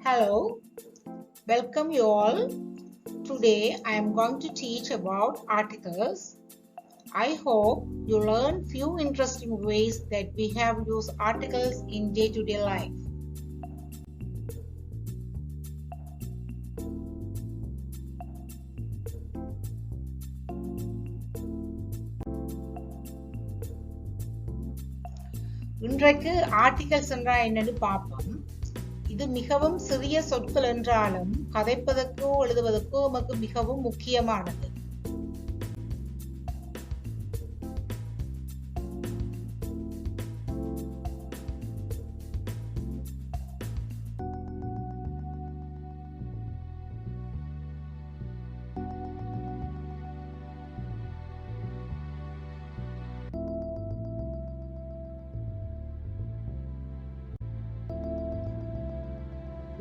Hello, welcome you all. Today I am going to teach about articles. I hope you learn few interesting ways that we have used articles in day-to-day life. இன்றைக்கு articles என்றால் என்னன்னு பார்ப்போம். இது மிகவும் சிறிய சொற்கள் என்றாலும் கதைப்பதற்கோ எழுதுவதற்கோ நமக்கு மிகவும் முக்கியமானது.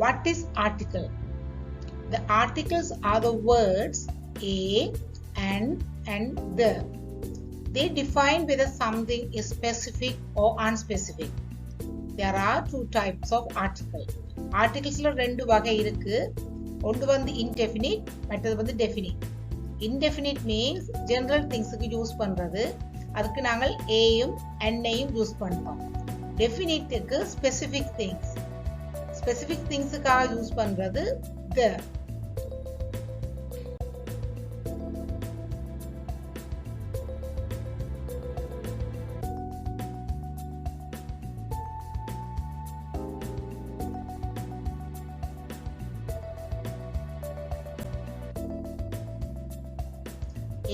What is article? The articles are the words a, and the. They define whether something is specific or unspecific. There are two types of article. Articlesல ரெண்டு வகை இருக்கு. ஒன்று வந்து indefinite, மற்றது வந்து definite. Indefinite means general thingsக்கு யூஸ் பண்றது. அதுக்கு நாங்கள் aயும் and-ஐயும் யூஸ் பண்றோம். Definiteக்கு specific things. Specific thingsக்காக யூஸ் பண்றது the.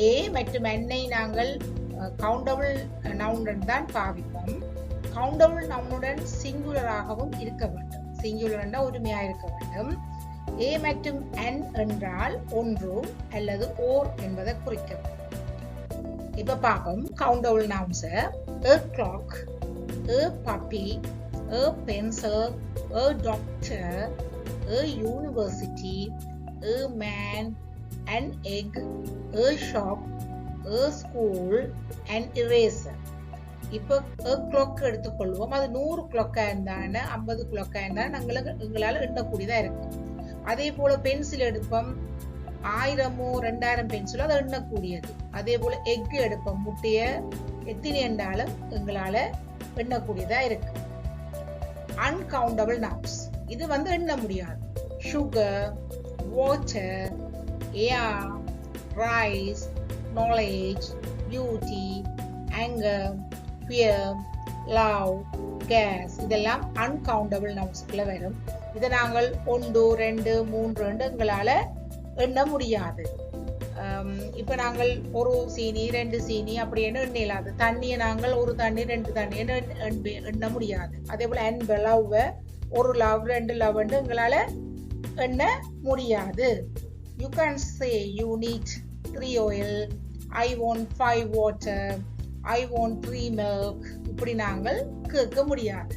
A மற்றும் n-ஐ நாங்கள் கவுண்டபிள் நவுனுடன் தான் பாவிப்போம். கவுண்டபிள் நவுனுடன் சிங்குலராகவும் இருக்க வேண்டும். சிங்குலர்னா உரிமையா இருக்க வேண்டும். A மற்றும் n என்றால் ஒன்று அல்லது ஓர் என்பதை குறிக்கும். இப்ப பார்ப்போம் countable nouns. A clock, a puppy, a pencil, a doctor, a university, a man, an egg, a shop, a school, an eraser. இப்போ கிளாக் எடுத்துக்கொள்வோம். அது 100 கிளாக்கா இருந்தானே 50 கிளாக்கா இருந்தா எங்களால் எண்ணக்கூடியதா இருக்கும். அதே போல பென்சில் எடுப்போம். 1000 2000 பென்சிலோ அதை எண்ணக்கூடியது. அதே போல எக் எடுப்போம். முட்டைய எத்தனை என்றாலும் எங்களால எண்ணக்கூடியதா இருக்கு. அன்கவுண்டபிள் நவுன்ஸ் இது வந்து எண்ண முடியாது. Sugar, water, air, rice, knowledge, beauty, anger, fear, love, gas இதெல்லாம் uncountable nounsக்குள்ள வரும். இதை நாங்கள் 1 2 3 எங்களால எண்ண முடியாது. இப்ப நாங்கள் ஒரு சீனி 2 சீனி அப்படி என்ன எண்ண இயலாது. தண்ணியை நாங்கள் ஒரு தண்ணி 2 தண்ணி எண்ண முடியாது. அதே போல அன்பு லவ் ஒரு லவ் 2 லவ் எங்களால எண்ண முடியாது. You can say you need 3 oil, I want 5 water, I want 3 milk. இப்படி நாங்கள் கேட்க முடியாது.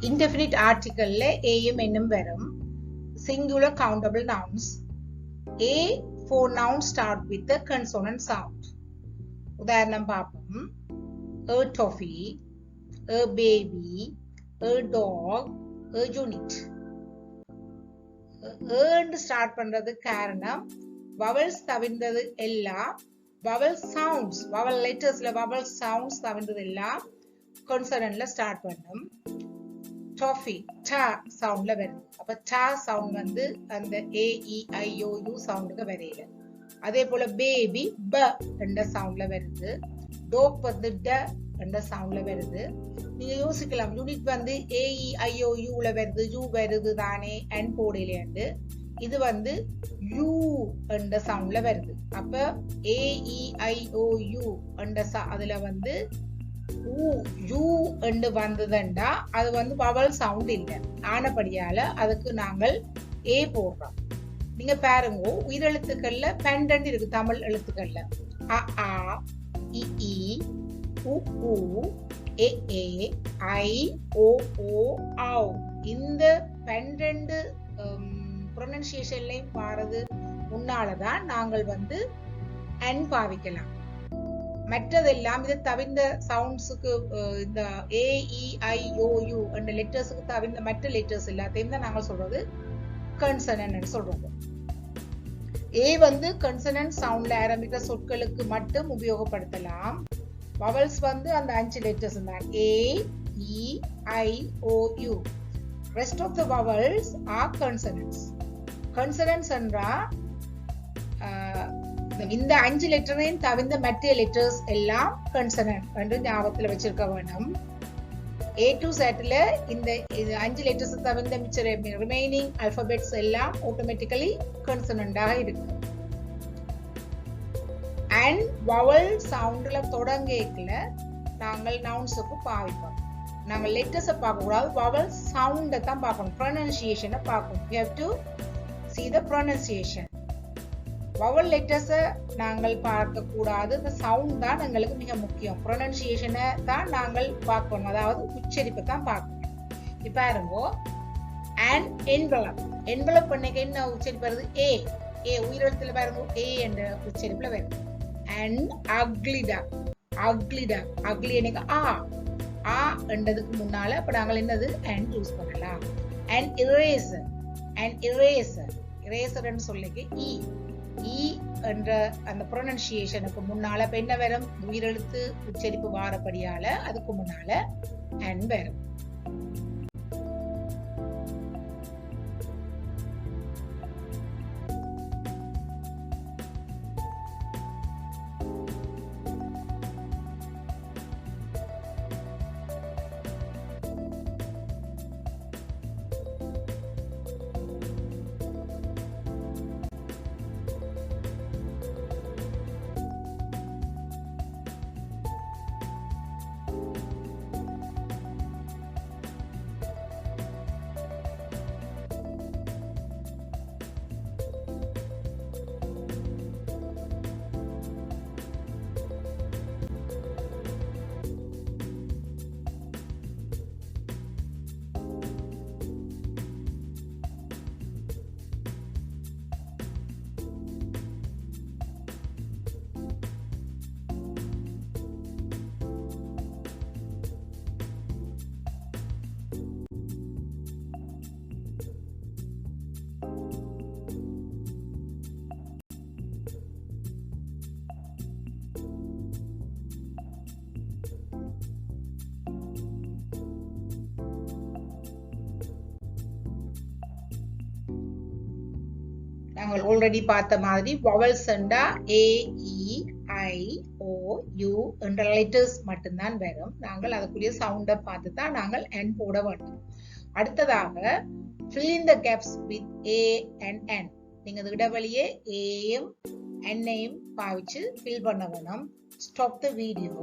Indefinite articleல aயும் n-ம் வரும். Singular countable nouns. A for nouns start with a consonant sound. உதாரணம் பார்ப்போம். A toffee, a baby, a dog, a unit. என்று start பண்றது காரணம் வவல்ஸ் தவிர்ந்தது எல்லாம் வவல் சவுண்ட்ஸ் வவல் லெட்டர்ஸ்ல வவல் சவுண்ட்ஸ் தவிர்ந்தது எல்லாம் கன்சனன்ட்ல ஸ்டார்ட் பண்ணும். டாஃபி டா சவுண்ட்ல வருது. அப்ப டா சவுண்ட் வந்து அந்த ஏ இ ஐ ஓ யூ சவுண்டுக்கு வரையில. அதே போல பேபி ப என்ற சவுண்ட்ல வருது. டோக் வந்து ட என்ற சவுண்ட்ல வருது. நீங்க யோசிக்கலாம் யூனிட் வந்து ஏ இ ஐ ஓ யூல வருது யூ வருது தானே அண்ட் போடையிலேண்டு. இது வந்து யூ என்ற சவுண்ட்ல வருது. அப்ப ஏ இ ஐ ஓ யூ என்ற அதுல வந்து யூ என்று வந்ததுண்டா அது வந்து வவல் சவுண்ட் இல்லை. ஆனபடியால அதுக்கு நாங்கள் ஏ போடுறோம். நீங்க பாருங்க உயிரெழுத்துக்கள்ல 12 இருக்கு தமிழ் எழுத்துக்கள்ல. அ ஆ இ ஈ உ ஊ ஏ ஐ ஓ ஆவ். இந்த 12 ப்ரொனன்சியேஷன்லையும் பாரது முன்னாலதான் நாங்கள் வந்து அன் பாவிக்கலாம். மற்றதெல்லாம் இதை தவிர்ந்த சவுண்ட்ஸுக்கு இந்த AEIOU என்ற லெட்டர்ஸுக்கு தவிர்ந்த மற்ற லெட்டர்ஸ் எல்லாத்தையும் தான் நாங்கள் சொல்றது கன்சனன்ட் சொல்றது. ஏ வந்து கன்சனன்ட் சவுண்ட்ல ஆரம்பிக்கிற சொற்களுக்கு மட்டும் உபயோகப்படுத்தலாம். வவல்ஸ் வந்து அந்த 5 லெட்டர்ஸ் தான் AEIOU. Rest of the vowels are consonants. Consonants என்றா இந்த 5 லெட்டரையும் தவிர்ந்த மற்ற லெட்டர்ஸ் எல்லாம் கன்சனன்ட் என்று ஞாபகத்துல வச்சிருக்க வேண்டும். A to Z இந்த 5 லெட்டர்ஸ் தவிர்ந்த மிச்ச ரிமைனிங் ஆல்பபெட்ஸ் எல்லாம் ஆட்டோமேட்டிக்கலி கன்சனன்டாக இருக்கு. அண்ட் வவல் சவுண்ட்ல தொடங்கல நாங்கள் நவுன்ஸுக்கு பாவிப்போம். நாங்கள் லெட்டர்ஸை பார்க்க கூடாது, வவல் சவுண்டை தான் பார்க்கணும், ப்ரொனன்சியேஷனை பார்க்கணும். We have to see the pronunciation. Vowel லெட்டர்ஸை நாங்கள் பார்க்க கூடாது, இந்த சவுண்ட் தான் எங்களுக்கு மிக முக்கியம். ப்ரொனன்சியேஷனை தான் நாங்கள் பார்க்கணும், அதாவது உச்சரிப்பை தான் பார்க்கணும். இப்ப பாருங்க, அண்ட் என்வலப். என்வலப் பண்ணிக்க என்ன உச்சரிப்பு வருது? ஏ. உயிரெழுத்துல பாருங்க, ஏ என்ற உச்சரிப்புல வருது. அண்ட் அக்லிடா. அக்லி எனக்கு ஆ என்றதுக்கு முன்னால அப்ப நாங்கள் என்னது அண்ட் யூஸ் பண்ணலாம். அண்ட் இரேசர் சொல்லிக்கு இ என்ற அந்த ப்ரொனன்சியேஷனுக்கு முன்னால இப்ப என்ன வரும்? உயிரெழுத்து உச்சரிப்பு வாரப்படியால அதுக்கு முன்னால அண்ட் வரும். நாங்கள் ஆல்ரெடி பார்த்த மாதிரி வவல்ஸ் என்றா AEIOU என்ற லெட்டர்ஸ் மட்டும்தான் வரும். நாங்கள் அதுக்குரிய சவுண்டை பார்த்து தான் நாங்கள் N போட வேண்டும். அடுத்ததாக fill in the gaps with A and N. நீங்க இந்த இடைவெளியே ஏயும் N-ஐயும் பாவிச்சு fill பண்ண வேணும். Stop the video,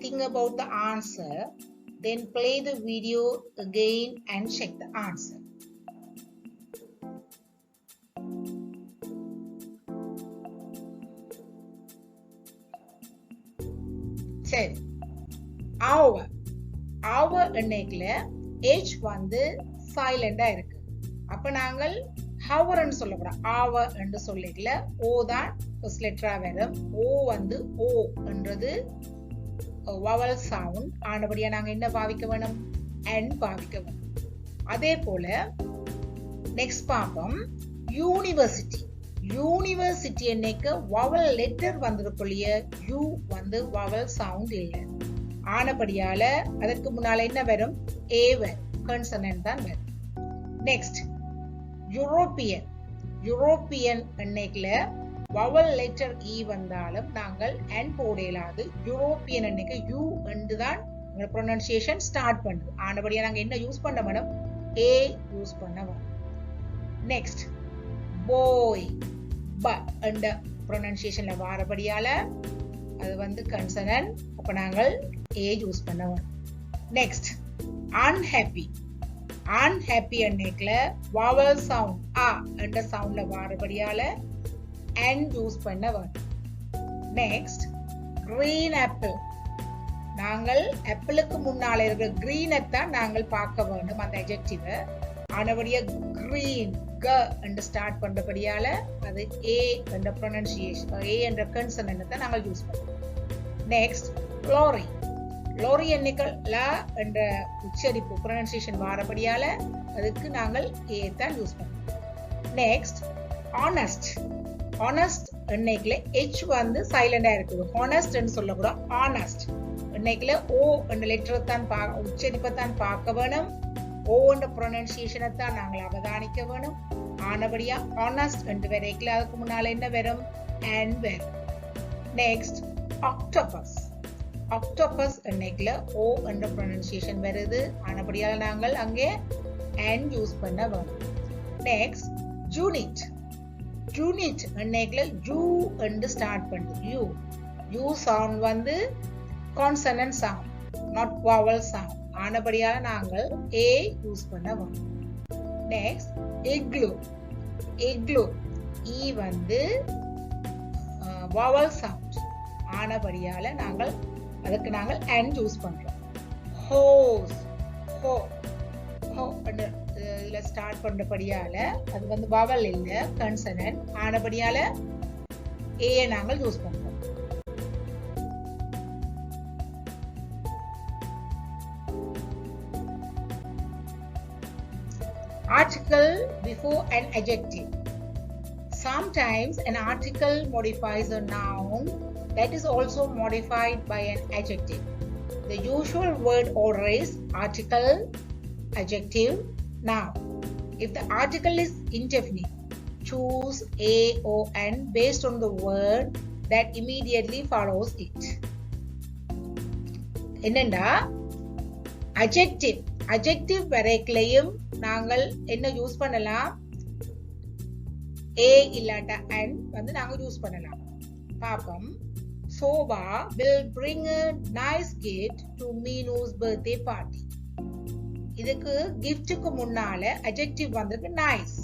think about the answer, then play the video again and check the answer. சரி, ஆவ எண்ணெய்க்குல H வந்து சைலண்டா இருக்கு. அப்ப நாங்கள் ஹவர்ன்னு சொல்லக்கூடாது, ஆவ என்று சொல்லிக்கல ஓ தான் ஃபர்ஸ்ட் லெட்டரா வரும். ஓ வந்து ஓ என்றது வவல் சவுண்ட் ஆனபடியா நாங்க என்ன பாவிக்க வேணும்? N பாவிக்க வேணும். அதே போல நெக்ஸ்ட் பாப்போம், யூனிவர்சிட்டி. யூனிவர்சிட்டி என்னைக்கு வவல் லெட்டர் வந்திருக்குள்ளிய யூ வந்து வவல் சவுண்ட் இல்லை. ஆனபடியால அதற்கு முன்னால என்ன வரும்? ஏ வரும், கன்சனன்ட் தான் வரும். Next European. யூரோப்பியன் என்னைக்குல வவல் லெட்டர் இ வந்தாலும் நாங்கள் N போட இயலாது. யூரோப்பியன் என்னைக்கு யூ என்று தான் ப்ரொனன்சியேஷன் ஸ்டார்ட் பண்ணுது. ஆனபடியா நாங்க என்ன யூஸ் பண்ண வேணும்? ஏ யூஸ் பண்ண வேணும். நெக்ஸ்ட் போய், ப என்ற ப்ரொனன்சியேஷன்ல வாரபடியால அது வந்து கன்சனன்ட். அப்ப நாங்கள் ஏ யூஸ் பண்ண வேணும். Next unhappy. அன்ஹாப்பி என்னைக்குல வவல் சவுண்ட் ஆ என்ற சவுண்ட்ல வாரபடியால N யூஸ் பண்ண வேணும். Next green apple. நாங்கள் ஆப்பிளுக்கு முன்னால இருக்கிற கிரீனை தான் நாங்கள் பார்க்க வேண்டும் அந்த அட்ஜெக்டிவை. ஆனபடியா கிரீன் க என்று ஸ்டார்ட் பண்றபடியால அது ஏ என்ற ப்ரொனன்சியேஷன், ஏ என்ற கன்சனன்ட் தான் நாங்கள் யூஸ் பண்ணுவோம். Next lorry. லோரி என்னைக்கு ல என்ற உச்சரிப்பு ப்ரொனன்சியேஷன் வாரபடியால அதுக்கு நாங்கள் ஏ தான் யூஸ் பண்ணுவோம். Next honest. ஆனஸ்ட் என்னைக்குல H வந்து சைலண்டா இருக்குது. ஹானஸ்ட் என்று சொல்லக்கூடாது, ஆனஸ்ட். என்னைக்குல ஓ என்ற லெட்டரை தான் உச்சரிப்பை தான் பார்க்க வேணும். ஓ என்ற ப்ரொனன்சியேஷனை தான் நாங்கள் அவதானிக்க வேணும். ஆனபடியா ஆனஸ்ட் என்று வரைக்கல அதுக்கு முன்னால என்ன வரும்? அண்ட் வரும். Next octopus. ஆக்டோபஸ் என்னைக்குல ஓ என்ற ப்ரொனன்சியேஷன் வருது. ஆனபடியால நாங்கள் அங்கே அண்ட் யூஸ் பண்ண வேணும். Next unit. யூனிட் என்னைக்குல யூ என்று ஸ்டார்ட் பண்ணுது. யூ சவுண்ட் வந்து consonant sound, not vowel sound. ஆனபடியால நாங்கள் ஏ யூஸ் பண்ண வேணும். Next igloo. இக்லூ இ வந்து வவல் சவுண்ட். ஆனபடியால நாங்கள் அதுக்கு நாங்கள் அண்ட் யூஸ் பண்றோம். ஹோஸ். ஹோ ஹோ இதுல ஸ்டார்ட் பண்றபடியால அது வந்து வவல் இல்ல, கன்சனன்ட். ஆனபடியால ஏ நாங்கள் யூஸ் பண்றோம். Article before an adjective. Sometimes an article modifies a noun that is also modified by an adjective. The usual word order is article, adjective, noun. If the article is indefinite, choose a or an based on the word that immediately follows it. என்னண்டா adjective. adjective வரைக்கலையும் நாங்கள் என்ன use பண்ணலாம்? ஏ இல்லாட்ட and வந்து நாங்கள் use பண்ணலாம். பாப்போம். Sofa will bring a nice gift to Meenu's birthday party. இதுக்கு கிஃப்ட்டுக்கு முன்னால adjective வந்திருக்கு nice.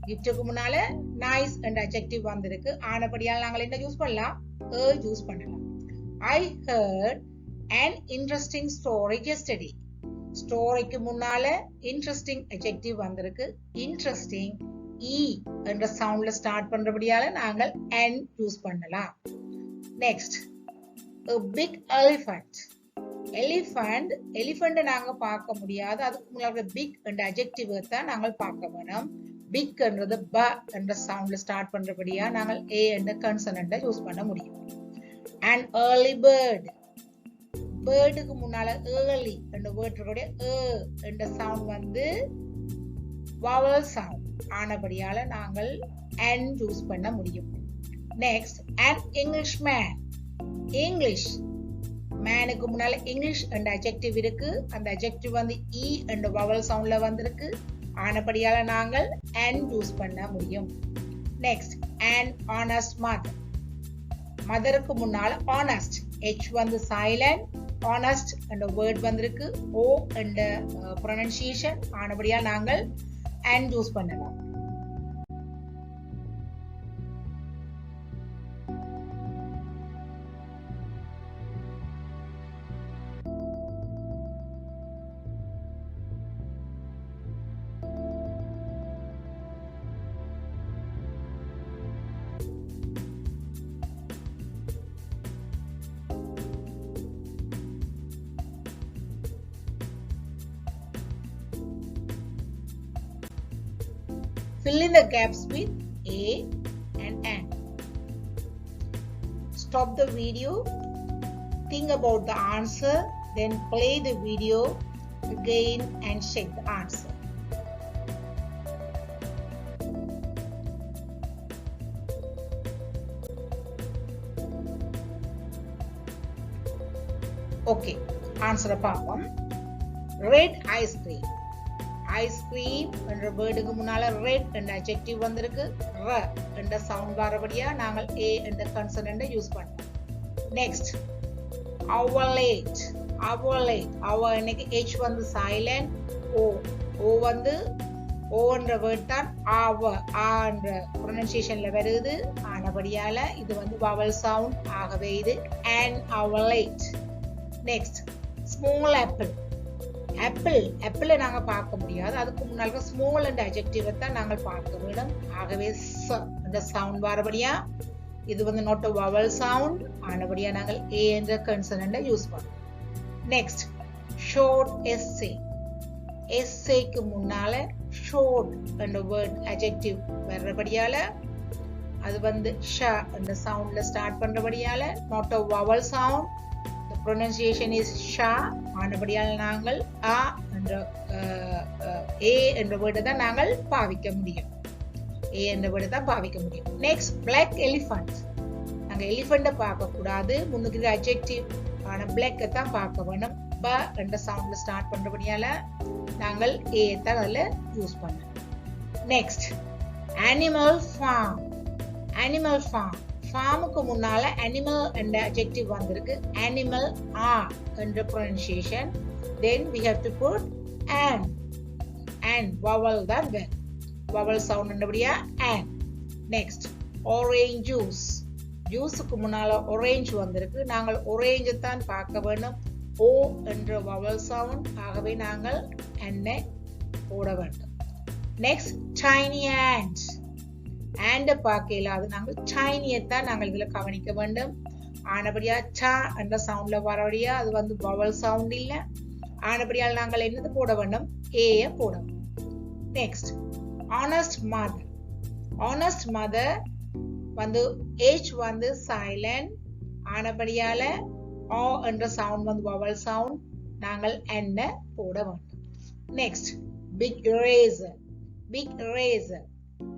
கிஃப்ட்டுக்கு முன்னால nice என்ற adjective வந்திருக்கு. ஆனபடியால் நாங்கள் என்ன யூஸ் பண்ணலாம்? யூஸ் பண்ணலாம். I heard an interesting story yesterday. ஸ்டோரிக்கு முன்னால இன்ட்ரெஸ்டிங் adjective வந்திருக்கு. இன்ட்ரெஸ்டிங் இ என்ற சவுண்ட்ல ஸ்டார்ட் பண்றபடியால நாங்கள் and யூஸ் பண்ணலாம். Next a big elephant. Elephant நாங்க பார்க்க முடியாது. அதுக்கு முன்னால பிக் என்ற adjective தான் நாங்கள் பார்க்க வேணும். பிக் என்றது ப என்ற சவுண்ட்ல ஸ்டார்ட் பண்றபடியா நாங்கள் ஏ என்ற கன்சனன்ட் யூஸ் பண்ண முடியும். an early bird. பேர்டுக்கு முன்னால ஏர்லி என்ற வேர்டுடைய என்ற சவுண்ட் வந்து வவல் சவுண்ட். ஆனபடியால நாங்கள் and யூஸ் பண்ண முடியும். Next an Englishman. இங்கிலீஷ் மேனுக்கு முன்னால இங்கிலீஷ் என்ற adjective இருக்கு. அந்த adjective வந்து இ என்ற வவல் சவுண்ட்ல வந்திருக்கு. ஆனபடியால நாங்கள் and யூஸ் பண்ண முடியும். Next an honest mother. மதருக்கு முன்னால honest H வந்து silent, honest என்ற வேர்ட் வந்திருக்கு. O என்ற pronunciation. ஆனபடியா நாங்கள் and யூஸ் பண்ணலாம். Fill in the gaps with A and N. Stop the video, think about the answer, then play the video again and check the answer. Okay, answer பாப்போம். Red ice cream. Ice cream என்ற வேர்டுக்கு முன்னால red என்ற adjective வந்திருக்கு. ர என்ற sound வரபடியா நாங்கள் ஏ என்ற கன்சனன்ட் யூஸ் பண்ணோம். நெக்ஸ்ட் அவலேட். அவ இன்னைக்கு H வந்து சைலண்ட். ஓ வந்து ஓ என்ற வேர்ட் தான் ஆவ ஆ என்ற ப்ரொனன்சியேஷன்ல வருது. ஆனபடியால இது வந்து வவல் சவுண்ட். ஆகவே இது an அவலேட். Next small apple. ஆப்பிளை நாங்க பார்க்க முடியாது, அதுக்கு முன்னால ஸ்மால் என்ற அட்ஜெக்டிவை தான் நாங்கள் பார்க்க வேண்டும். ஆகவே இந்த சவுண்ட் வரபடியா இது வந்து not a vowel sound ஆனபடியா நாங்கள் a என்ற கன்சனன்ட் யூஸ் பண்ணுவோம். Next short essay. எஸ்ஸேக்கு முன்னால ஷார்ட் என்ற வேர்ட் அட்ஜெக்டிவ் வர்றபடியால அது வந்து ஷ என்ற சவுண்ட்ல start பண்றபடியால not a vowel sound, the pronunciation is ஷ ஆனபடியால் நாங்கள் a என்ற a என்ற வேர்டை தான் நாங்கள் பாவிக்க முடியும். A என்ற வேர்டை தான் பாவிக்க முடியும். Next black elephant. நாங்கள் எலிஃபண்ட்டை பார்க்க கூடாது, முன்னுக்கு அட்ஜெக்டிவ் ஆன பிளாக்கை தான் பார்க்க வேணும். ப என்ற சவுண்ட்ல ஸ்டார்ட் பண்றபடியால நாங்கள் ஏ தான் அதில் யூஸ் பண்ணோம். Next animal farm. Animal farm. ஃபார்முக்கு முன்னால அனிமல் என்ற அட்ஜெக்டிவ் வந்திருக்கு. அனிமல் ஆ என்ற pronunciation. Then we have to put and vowel தான் வேணும். vowel sound என்றபடியா and. Next orange juice. ஜூஸுக்கு முன்னால orange வந்திருக்கு. நாங்கள் orange தான் பார்க்க வேண்டும். ஓ என்ற vowel sound, ஆகவே நாங்கள் and போட வேண்டும். Next tiny ant. and பார்க்க இல்லாது நாங்கள் tiny தான் நாங்கள் இதுல கவனிக்க வேண்டும். ஆனபடியா ச என்ற சவுண்ட்ல வரபடியா அது வந்து vowel sound இல்ல, ஆனபடியால் நாங்கள் என்னது போட வேண்டும், ஏ போட வேண்டும். Next honest mother. honest mother வந்து h வந்து silent ஆனபடியால o என்ற சவுண்ட் வந்து vowel sound, நாங்கள் என்ன போட வேண்டும். Next big eraser. big eraser.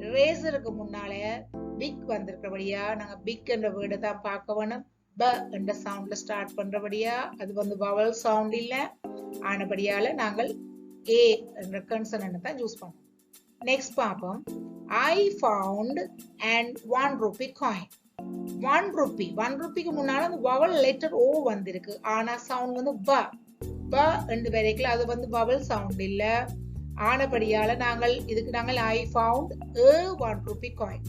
eraserக்கு முன்னால big வந்திருக்கிறபடியா நாங்க big என்ற வேர்டை தான் பார்க்க வேணும். ப என்ற சவுண்ட்ல ஸ்டார்ட் பண்றபடியா அது வந்து vowel sound இல்ல, ஆனபடியால நாங்கள் ஏ என்ற கன்சனன்ட் தான் யூஸ் பண்ணுவோம். நெக்ஸ்ட் பார்ப்போம். I found an 1 rupee coin. 1 rupee. 1 rupeeக்கு முன்னால அந்த vowel letter O வந்திருக்கு, ஆனா சவுண்ட் வந்து ப என்று வரைக்கல, அது வந்து vowel sound இல்ல, ஆனபடியால நாங்கள் இதுக்கு நாங்கள் I found a 1 rupee coin.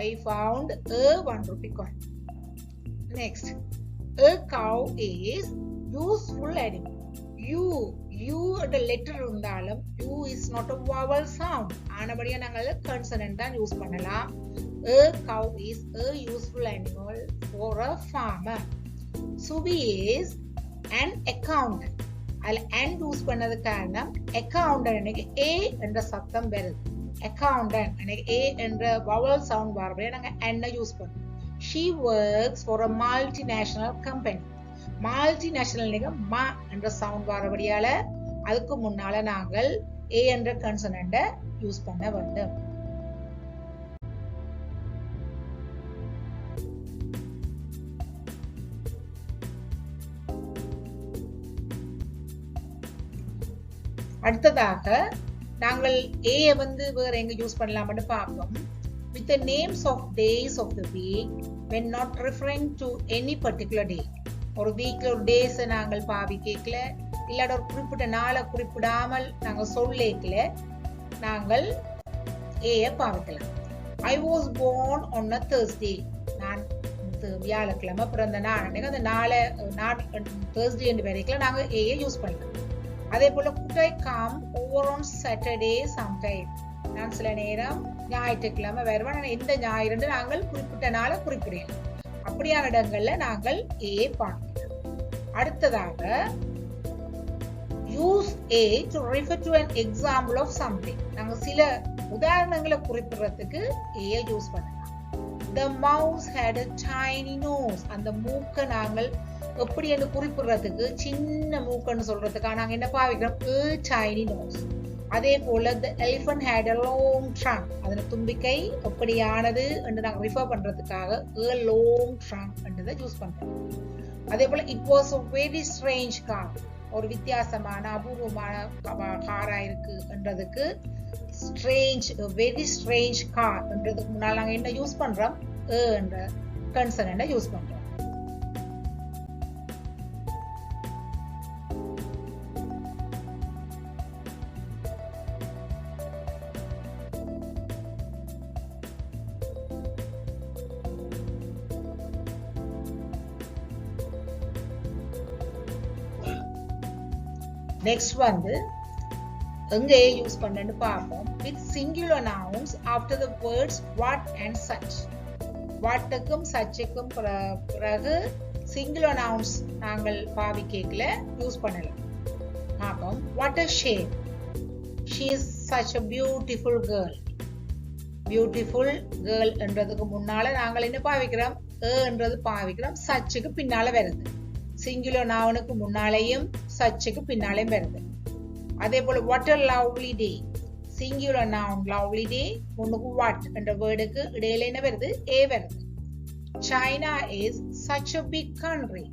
I found a 1 rupee coin. Next, a cow is useful animal. U என்ற லெட்டர் இருந்தாலும் U is not a vowel sound, ஆனபடியா நாங்கள் கன்சனன்ட் தான் யூஸ் பண்ணலாம். A cow is a useful animal for a farmer. Subi is an accountant. அதில் and use பண்ணது காரணம் accountant எனக்கு A என்ற சத்தம் வருது. accountant எனக்கு A என்ற vowel sound வரபடியா நாங்கள் and யூஸ் பண்ணுவோம். She works for a multinational company. Multinational மா என்ற சவுண்ட் வரபடியால அதுக்கு முன்னால நாங்கள் ஏ என்ற கன்சனன்ட் யூஸ் பண்ண வேண்டும். அடுத்ததாக நாங்கள் ஏ வந்து வேற எங்க யூஸ் பண்ணலாம்னு பார்ப்போம். with the names of days of the week when not referring to any particular day. ஒரு வீக்ல ஒரு டேஸ் நாங்கள் பாவிக்கல, இல்லாட ஒரு குறிப்பிட்ட நாளை குறிப்பிடாமல் நாங்கள் சொல்லேக்கல நாங்கள் ஏ பாவிக்கலாம். I was born on a Thursday. நான் வியாழக்கிழமை பிறந்த நாள், அந்த நாளை Thursday என்று வரைக்கும் நாங்கள் ஏ யூஸ் பண்ணலாம். அதே போல could I come over on Saturday sometime. நான் சில நேரம் ஞாயிற்றுக்கிழமை வருவேன், நான் எந்த ஞாயிறு நாங்கள் குறிப்பிட்ட நாளை குறிப்பிடலாம். அப்படியான இடங்கள்ல நாங்கள் ஏ பார்க்கலாம். அடுத்ததாக use a to refer to an example of something. நாங்க சில உதாரணங்களை குறிப்பிடுறதுக்கு ஏ யூஸ் பண்ணலாம். The mouse had a tiny nose. அந்த மூக்க நாங்கள் எப்படி என்று குறிப்பிடுறதுக்கு சின்ன மூக்கன்னு சொல்றதுக்காக நாங்க என்ன பாவிக்கிறோம், a tiny nose. அதே போல the elephant had a long trunk. அதன தும்பிக்கை எப்படியானது என்று நாங்க ரிஃபர் பண்றதுக்காக a long trunk என்றதை யூஸ் பண்றோம். அதே போல it was a very strange car. ஒரு வித்தியாசமான அபூர்வமான காரா இருக்கு என்றதுக்கு strange, a very strange car என்றதுக்கு முன்னால நாங்க என்ன யூஸ் பண்றோம், a என்ற கன்சனன்ட் யூஸ் பண்றோம். நெக்ஸ்ட் வந்து எங்கே யூஸ் பண்ணேன்னு பார்ப்போம். with singular nouns after the words what and such. வாட்டுக்கும் சச்சுக்கும் பிறகு சிங்குலர் நவுன்ஸ் நாங்கள் பாவிக்கல யூஸ் பண்ணலாம். பார்ப்போம். what a shame, she is such a beautiful girl. Beautiful girl என்றதுக்கு முன்னால நாங்கள் என்ன பாவிக்கிறோம், என்றது பாவிக்கிறோம், சச்சுக்கு பின்னால வருது. சிங்குலர் நவுனுக்கு முன்னாலேயும் சச்சுக்கு பின்னாலேயும் வருது. அதே போல what a lovely day, singular noun lovely day முன்னுக்கு what என்ற வேர்டுக்கு இடையில என்ன வருது, a வருது. China is such a big country.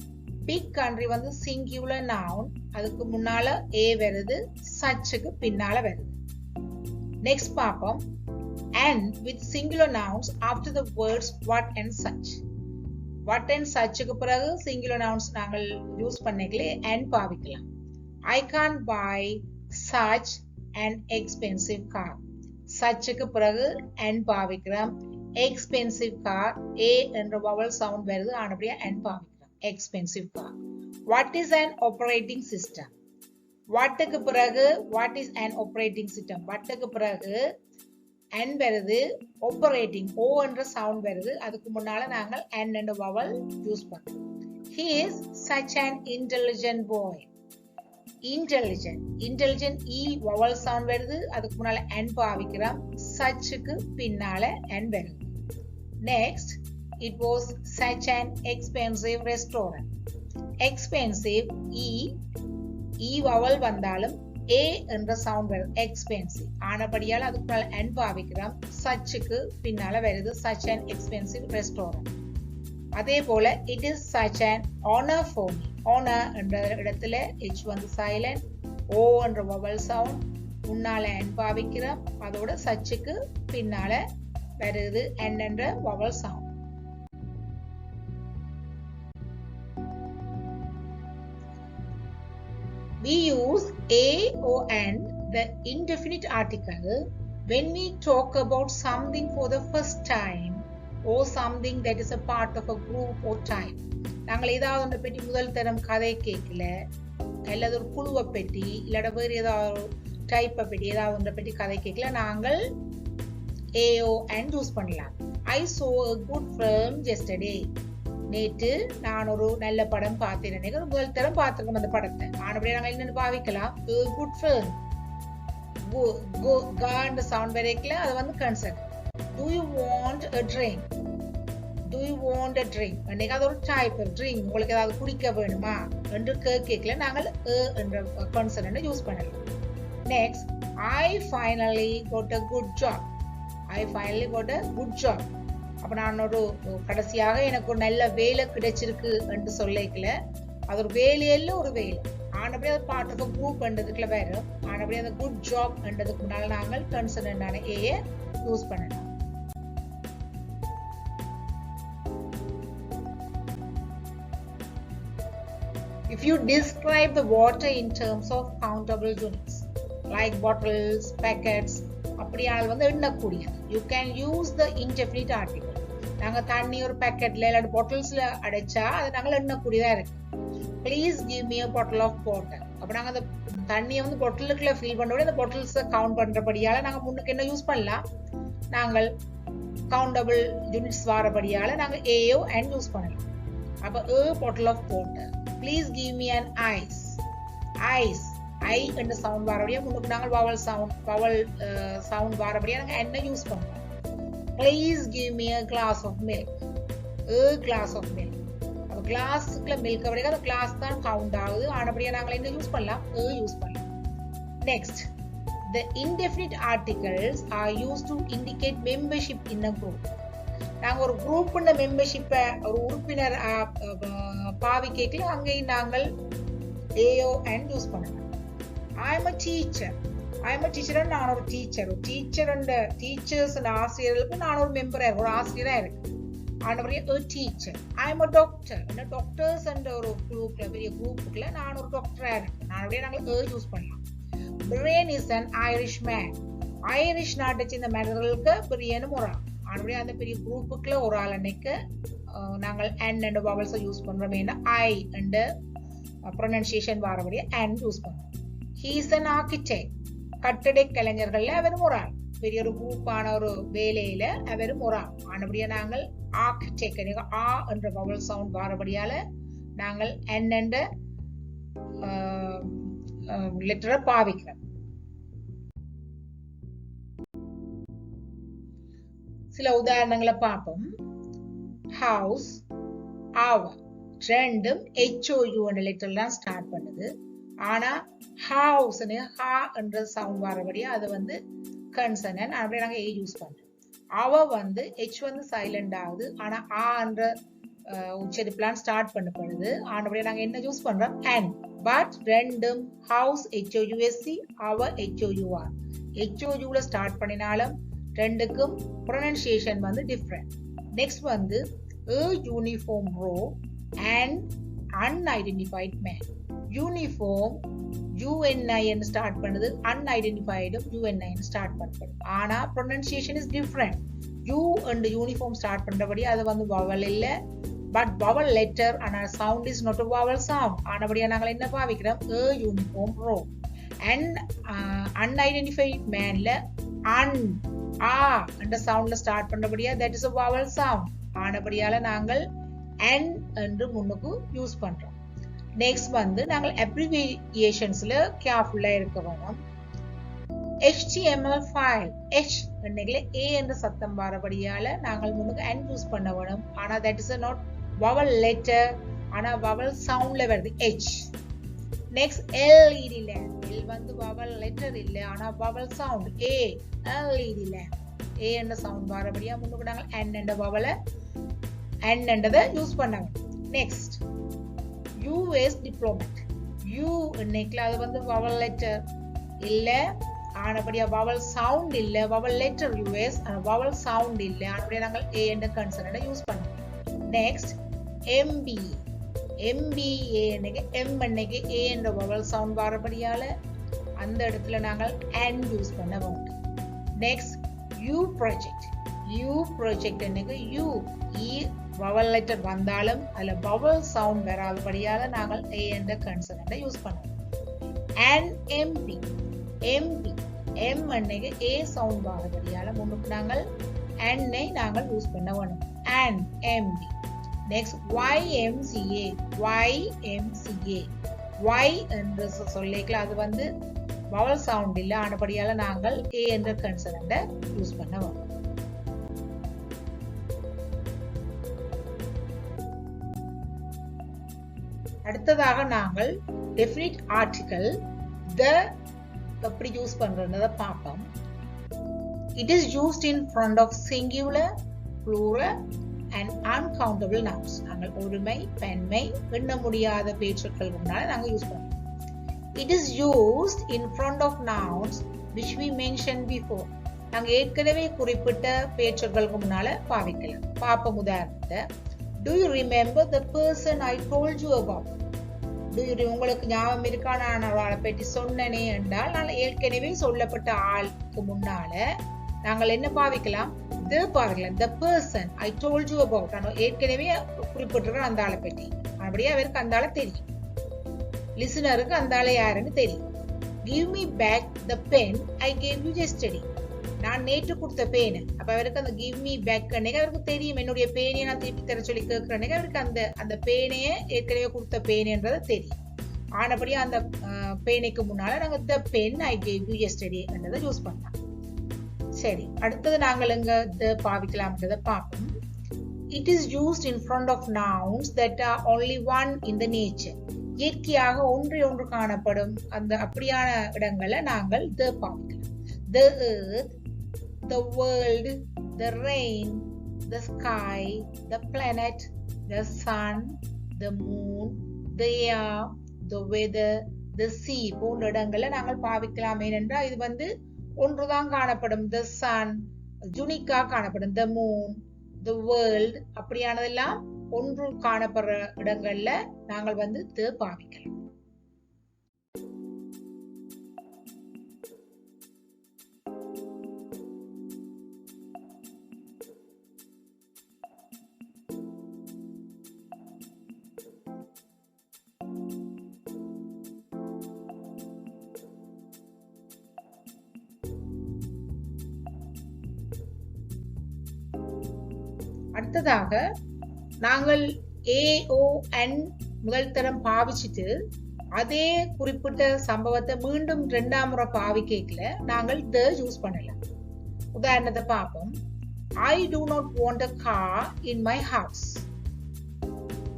big country வந்து சிங்குலர் நவுன், அதுக்கு முன்னால a வருது, சச்சுக்கு பின்னால வருது. நெக்ஸ்ட் பார்ப்போம். and with singular nouns after the words what and such. what and suchக்கு பிறகு singular nouns நாங்கள் யூஸ் பண்ணிக்கலே and பாவிக்கலாம். I can't buy such an expensive car. suchக்கு பிறகு and பாவிக்கிறோம். expensive car a என்ற vowel sound வருது, ஆனபடியா and பாவிக்கிறோம். expensive car. what is an operating system? whatக்கு பிறகு what is an operating system, whatக்கு பிறகு and வருது, operating o என்ற சவுண்ட் வருது, அதுக்கு முன்னால நாங்கள் and என்ற vowel யூஸ் பண்றோம். he is such an intelligent boy. intelligent e vowel sound வருது, அதுக்கு முன்னால and பாவிக்கிறோம், suchக்கு பின்னால and வருது. next, it was such an expensive restaurant. expensive e vowel வந்தாலும் a என்ற சவுண்ட் வருது, எக்ஸ்பென்சிவ் ஆனபடியால் அதுக்கு மேல and பாவிக்கிறோம், சச்சுக்கு பின்னால வருது, such an expensive restaurant. அதே போல it is such an honor for me. honor என்ற இடத்துல h வந்து சைலண்ட், o என்ற vowel sound முன்னால and பாவிக்கிறோம், அதோட சச்சுக்கு பின்னால வருது and என்ற vowel sound. We use a or and, the indefinite article, when we talk about something for the first time or something that is a part of a group or type. நாங்கள் ஏதாவது ஒன்றை பற்றி முதல் தரம் கதை கேட்கல, அல்லது ஒரு குழுவை பற்றி இல்லாட வேறு ஏதாவது டைப்பை பற்றி ஏதாவது ஒன்றை பற்றி கதை கேட்கல, நாங்கள் a or and யூஸ் பண்ணலாம். I saw a good film yesterday. நேற்று நான் ஒரு நல்ல படம் பார்த்தேன். முதல் தரம் பார்த்திருக்கோம் அந்த படத்தை, ஆனபடியே நாங்கள் என்னென்னு பாவிக்கலாம், குட் ஃபிலிம். காண்ட் சவுண்ட் வரைக்கல, அது வந்து concept. do you want a drink? do you want a drink? அன்னைக்கு அது ஒரு டைப் ட்ரிங்க், உங்களுக்கு ஏதாவது குடிக்க வேணுமா என்று கேட்கல, நாங்கள் என்ற கன்செப்ட் யூஸ் பண்ணலாம். Next, I finally got a good job. I finally got a good job. அப்ப நான் ஒரு கடைசியாக எனக்கு ஒரு நல்ல வேலை கிடைச்சிருக்கு என்று சொல்லிக்கல, அது ஒரு வேலையில ஒரு வேலை, ஆனபடியே அது பார்ட் ஆஃப் குரூப் என்றதுக்குள்ள வேற, ஆனபடியே அந்த குட் ஜாப் என்றதுக்கு முன்னால நாங்கள் கன்சனன்டான ஏ யூஸ் பண்ணலாம். If you describe the water in terms of countable units like bottles, packets, அப்படியால் வந்து எண்ணக்கூடியது, you can use the indefinite article. நாங்க தண்ணி ஒரு பேக்கெட்ல இல்ல பாட்டில்ஸ்ல அடைச்சா அது நாங்கள் எண்ணக்கூடியதா இருக்கு. Please give me a bottle of water. அப்ப நாங்க அந்த தண்ணியை வந்து பாட்டிலுக்குள்ள ஃபில் பண்ணோட அந்த பாட்டில்ஸ் கவுண்ட் பண்றபடியால நாங்க முன்னுக்கு என்ன யூஸ் பண்ணலாம், நாங்கள் கவுண்டபிள் யூனிட்ஸ் வாரபடியால நாங்க ஏயோ அண்ட் யூஸ் பண்ணலாம். அப்ப a bottle of water. Please give me an ice. ice I என்ற சவுண்ட் வாரபடியா முன்னுக்கு நாங்கள் வவல் சவுண்ட் வாரபடியா நாங்க என்ன யூஸ் பண்ணலாம். Please give me a glass of milk. A glass of milk. அப்ப கிளாஸ்க்குள்ள மில்க் அப்படியே அந்த கிளாஸ் தான் கவுண்ட் ஆகுது, ஆனபடியா நாங்கள் என்ன யூஸ் பண்ணலாம், யூஸ் பண்ணலாம். Next, the indefinite articles are used to indicate membership in a group. நாங்க ஒரு குரூப்ல மெம்பர்ஷிப்பை ஒரு உறுப்பினர் பாவிக்கல, அங்கேயும் நாங்கள் ஏஓ அண்ட் யூஸ் பண்ணலாம். I am a teacher. நான் ஒரு டீச்சர். டீச்சர்ஸ் ஆசிரியர்களுக்கு நான் ஒரு மெம்பரா இருக்கு, ஒரு ஆசிரியரா இருக்கு, ஆனவரையே a teacher. I am a doctor. Doctors என்ற ஒரு குரூப்ல பெரிய குரூப்புக்குள்ள நான் ஒரு டாக்டரா இருக்கு, ஆனவரையே நாங்கள் யூஸ் பண்ணலாம். Brian is an Irish man. Irish நாட்டை சேர்ந்த மனிதர்களுக்கு பிரியனும் ஒரு ஆள், ஆனவரையே அந்த பெரிய குரூப்புக்குள்ள ஒரு ஆள் அன்னைக்கு நாங்கள் and என்ற vowels யூஸ் பண்றோம். ஏன்னா I என்ற ப்ரொனன்சியேஷன் வாரபடியே and யூஸ் பண்ணுவோம். he is an architect. கட்டடை கலைஞர்கள்ல அவரும் ஒரு ஆள். பெரிய ஒரு குரூப்பான ஒரு வேலையில அவரும் ஒரு ஆள். ஆனபடியா நாங்கள் ஆர்கிடெக்ட் ஆ என்ற வவல் சவுண்ட் வரபடியால நாங்கள் என் என்ற லெட்டரை பாவிக்கிறோம். சில உதாரணங்களை பார்ப்போம். ஹவுஸ், அவர் ரெண்டும் HOU என்ற லெட்டர் தான் ஸ்டார்ட் பண்ணுது. ஆனா ஹவுஸ் ஹா என்ற சவுண்ட் வரபடியா அது வந்து கன்சனன்ட், அப்படியே நாங்க ஏ யூஸ் பண்றோம். அவர் வந்து ஹெச் வந்து சைலண்ட் ஆகுது, ஆனா ஆ என்ற உச்சரிப்புலாம் ஸ்டார்ட் பண்ணப்படுது. ஆனபடியா நாங்க என்ன யூஸ் பண்றோம் அண்ட். பட் ரெண்டும் ஹவுஸ் HOUSC, அவர் HOUR. HOUல ஸ்டார்ட் பண்ணினாலும் ரெண்டுக்கும் ப்ரொனன்சியேஷன் வந்து டிஃப்ரெண்ட். நெக்ஸ்ட் வந்து a uniform row and unidentified man. Uniform UNI start பண்ணுது, unidentified UNI ஸ்டார்ட் பண்ணப்படுது. ஆனா pronunciation is different. U and uniform start பண்றபடி அது வந்து வவல் இல்ல, பட் வவல் லெட்டர். ஆனா சவுண்ட் இஸ் நாட் a vowel sound. ஆனபடியா நாங்கள் என்ன பாவிக்கிறோம் a uniform row. and unidentified manல un ஆ என்ற சவுண்ட்ல ஸ்டார்ட் பண்றபடியா that is a vowel sound. ஆனபடியால நாங்கள் n என்று முன்னுக்கு யூஸ் பண்றோம். நெக்ஸ்ட் வந்து நாங்கள் அப்ரிவியேஷன்ஸ்ல கேர்ஃபுல்லா இருக்க வேணும். HTML ஃபைல் H என்னைக்குல A என்ற சத்தம் வரபடியால நாங்கள் முன்னுக்கு n யூஸ் பண்ண வேணும். ஆனா that is a not vowel letter, ஆனா vowel soundல வருது H. Next LED lamp. L வந்து vowel letter இல்ல, ஆனா vowel sound A. LED lamp A என்ற சவுண்ட் வரபடியா முன்னுக்கு நாங்கள் n என்ற vowel n என்றதை யூஸ் பண்ண வேணும். Next US diplomat. U என்னைக்குல அது வந்து vowel letter இல்ல, ஆனபடியா vowel sound இல்ல, vowel letter US vowel sound இல்ல, ஆனபடியா நாங்கள் A என்ற கன்சனன்ட் யூஸ் பண்ணுவோம். Next MBA. MBA என்னைக்கு M என்னைக்கு A என்ற vowel sound வரபடியால அந்த இடத்துல நாங்கள் n யூஸ் பண்ண வேண்டும். Next U project. U project என்னைக்கு U E vowel letter வந்தாலும் அதுல vowel sound வராதபடியால நாங்கள் A என்ற கன்சனன்ட் யூஸ் பண்ணுவோம். and MP. MP M என்னைக்கு A சவுண்ட் வரபடியால முன்னுக்கு நாங்கள் n ஐ நாங்கள் யூஸ் பண்ண வேணும். and MP. Next YMCA. YMCA Y என்ற சொல்லிக்கல அது வந்து vowel sound இல்ல, ஆனபடியால நாங்கள் A என்ற கன்சனன்ட் யூஸ் பண்ண வேணும். அடுத்ததாக நாங்கள் definite article the எப்படி யூஸ் பண்றதுன்றத பார்ப்போம். It is used in front of singular, plural and uncountable nouns. நாங்கள் ஒருமை, பன்மை, எண்ண முடியாத பெயர்ச்சொற்கள் முன்னால நாங்க யூஸ் பண்ணுவோம். It is used in front of nouns which we mentioned before. நாங்க ஏற்கனவே குறிப்பிட்ட பெயர்ச்சொற்களுக்கு முன்னால பாவிக்கலாம். பாப்போம் உதாரணத்தை. Do you remember the person I told you about? Do you உங்களுக்கு ஞாபகம் இருக்கா நான் அவளை பற்றி சொன்னனே என்றால் நான் ஏற்கனவே சொல்லப்பட்ட ஆளுக்கு முன்னால நாங்கள் என்ன பாவிக்கலாம் the பாவிக்கலாம். The person I told you about. நான் ஏற்கனவே குறிப்பிட்டிருக்கேன் அந்த ஆளை பற்றி. அப்படியே அவருக்கு அந்த ஆளை தெரியும். லிசனருக்கு அந்த ஆளை யாருன்னு தெரியும். Give me back the pen I gave you yesterday. நான் நேற்று கொடுத்த பேனு. அப்ப அவருக்கு அந்த give me back அன்னைக்கு அவருக்கு தெரியும் என்னுடைய பேனையை நான் திருப்பி தர சொல்லி கேட்கிறேன். அவருக்கு அந்த பேனையை ஏற்கனவே கொடுத்த பேனுன்றது தெரியும். ஆனபடியா அந்த பேனைக்கு முன்னால நாங்க the pen I gave you yesterday என்றதை யூஸ் பண்ணலாம். சரி, அடுத்தது நாங்கள் இங்க the பாவிக்கலாம்ன்றதை பார்ப்போம். It is used in front of nouns that are only one in the nature. இயற்கையாக ஒன்றை ஒன்று காணப்படும் அந்த அப்படியான இடங்களை நாங்கள் the பாவிக்கலாம். The earth, the world, the rain, the sky, the planet, the sun, the moon, the air, the weather, the sea போன்ற இடங்களை நாங்கள் பாவிக்கலாம். ஏனென்றால் இது வந்து ஒன்றுதான் காணப்படும். the sun யூனிக்கா காணப்படும். the moon, the world அப்படியானதெல்லாம் ஒன்று காணப்படுற இடங்கள்ல நாங்கள் வந்து the பாவிக்கலாம். அடுத்ததாக நாங்கள் AON முதல் தரம் பாவிச்சுட்டு அதே குறிப்பிட்ட சம்பவத்தை மீண்டும் 2ஆம் முறை பாவிக்கல நாங்கள் the யூஸ் பண்ணலாம். உதாரணத்தை பார்ப்போம். I do not want a car in my house.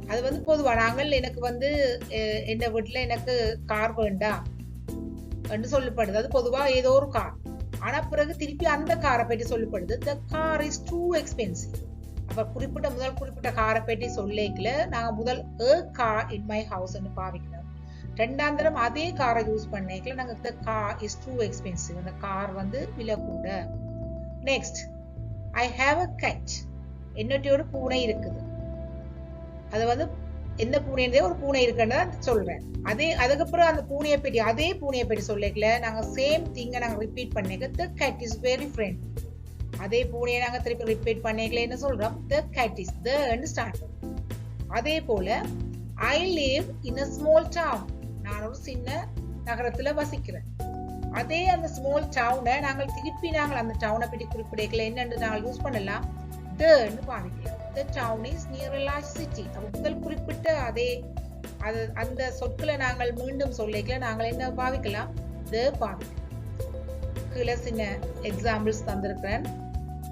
அது வந்து பொதுவா நாங்கள் எனக்கு வந்து என்ன வீட்டுல எனக்கு கார் வேண்டாம் என்று சொல்லப்படுது. அது பொதுவா ஏதோ ஒரு கார். ஆனா பிறகு திருப்பி அந்த காரை பற்றி சொல்லப்படுது. The car is too expensive. அப்ப குறிப்பிட்ட காரை பற்றி சொல்லிக்கல நாங்க முதல் a car in my house ன்னு பாவிக்கிறோம். 2ஆம் தரம் அதே காரை யூஸ் பண்ணிக்கல நாங்க the car is too expensive. அந்த கார் வந்து விலை கூட. Next I have a cat. என்னட்ட ஒரு பூனை இருக்குது. அது வந்து என்ன பூனைன்றதே ஒரு பூனை இருக்குன்னு சொல்றேன். அதுக்கப்புறம் அந்த அதே பூனையை பற்றி சொல்லிக்கல நாங்க சேம் திங்கை நாங்க ரிப்பீட் பண்ணிக்க the cat is very friendly. அதே பூனையை நாங்க திருப்பி ரிப்பீட் பண்ணிக்கல என்ன சொல்றோம் the cat is the and start. அதே போல I live in a small town. நான் ஒரு சின்ன நகரத்துல வசிக்கிறேன். அதே அந்த ஸ்மால் டவுனை நாங்கள் திருப்பி அந்த டவுனை பற்றி குறிப்பிடல என்னன்னு நாங்கள் யூஸ் பண்ணலாம் the ன்னு பாவிக்கலாம். The town is near a large city. அப்ப முதல் குறிப்பிட்ட அந்த சொற்களை நாங்கள் மீண்டும் சொல்லிக்கல நாங்கள் என்ன பாவிக்கலாம் the பாவிக்கலாம். கீழே சின்ன எக்ஸாம்பிள்ஸ் தந்திருக்கிறேன்.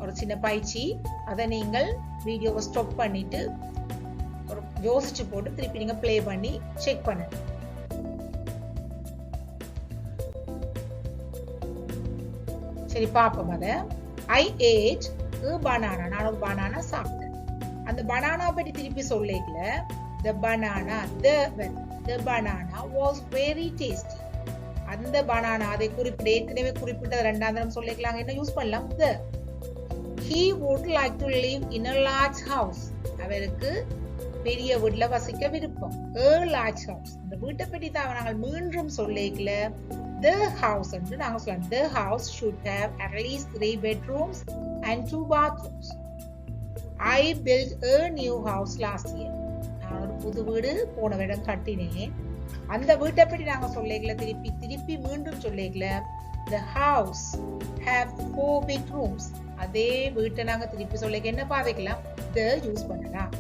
ஒரு சின்ன பயிற்சி. அதை நீங்கள் வீடியோவை ஸ்டாப் பண்ணிட்டு ஒரு யோசிச்சு போட்டு திருப்பி நீங்க பிளே பண்ணி செக் பண்ணுங்க. சரி பாப்போம். அத I ate a banana. நான் ஒரு பனானா சாப்பிட்டேன். அந்த பனானா பற்றி திருப்பி சொல்லிக்கல the banana was very tasty. அந்த பனானா அதை ஏற்கனவே குறிப்பிட்ட 2ஆம் தரம் சொல்லிக்கலாம் என்ன யூஸ் பண்ணலாம் the. He would like to live in a large house. அவருக்கு பெரிய வீட்ல வசிக்க விருப்பம். A large house. அந்த வீட்டை பற்றி தான் நாங்கள் மீண்டும் சொல்லிக்கல the house என்று நாங்க சொல்லலாம். The house should have at least 3 bedrooms and 2 bathrooms. I built a new house last year. நான் ஒரு புது வீடு போன வருடம் கட்டினேன். அந்த வீட்டை பற்றி நாங்க சொல்லிக்கல திருப்பி மீண்டும் சொல்லிக்கல the house have 4 bedrooms. அதே வீட்டை நாங்க திருப்பி சொல்லிக்க என்ன பாவிக்கலாம் the யூஸ் பண்ணலாம்.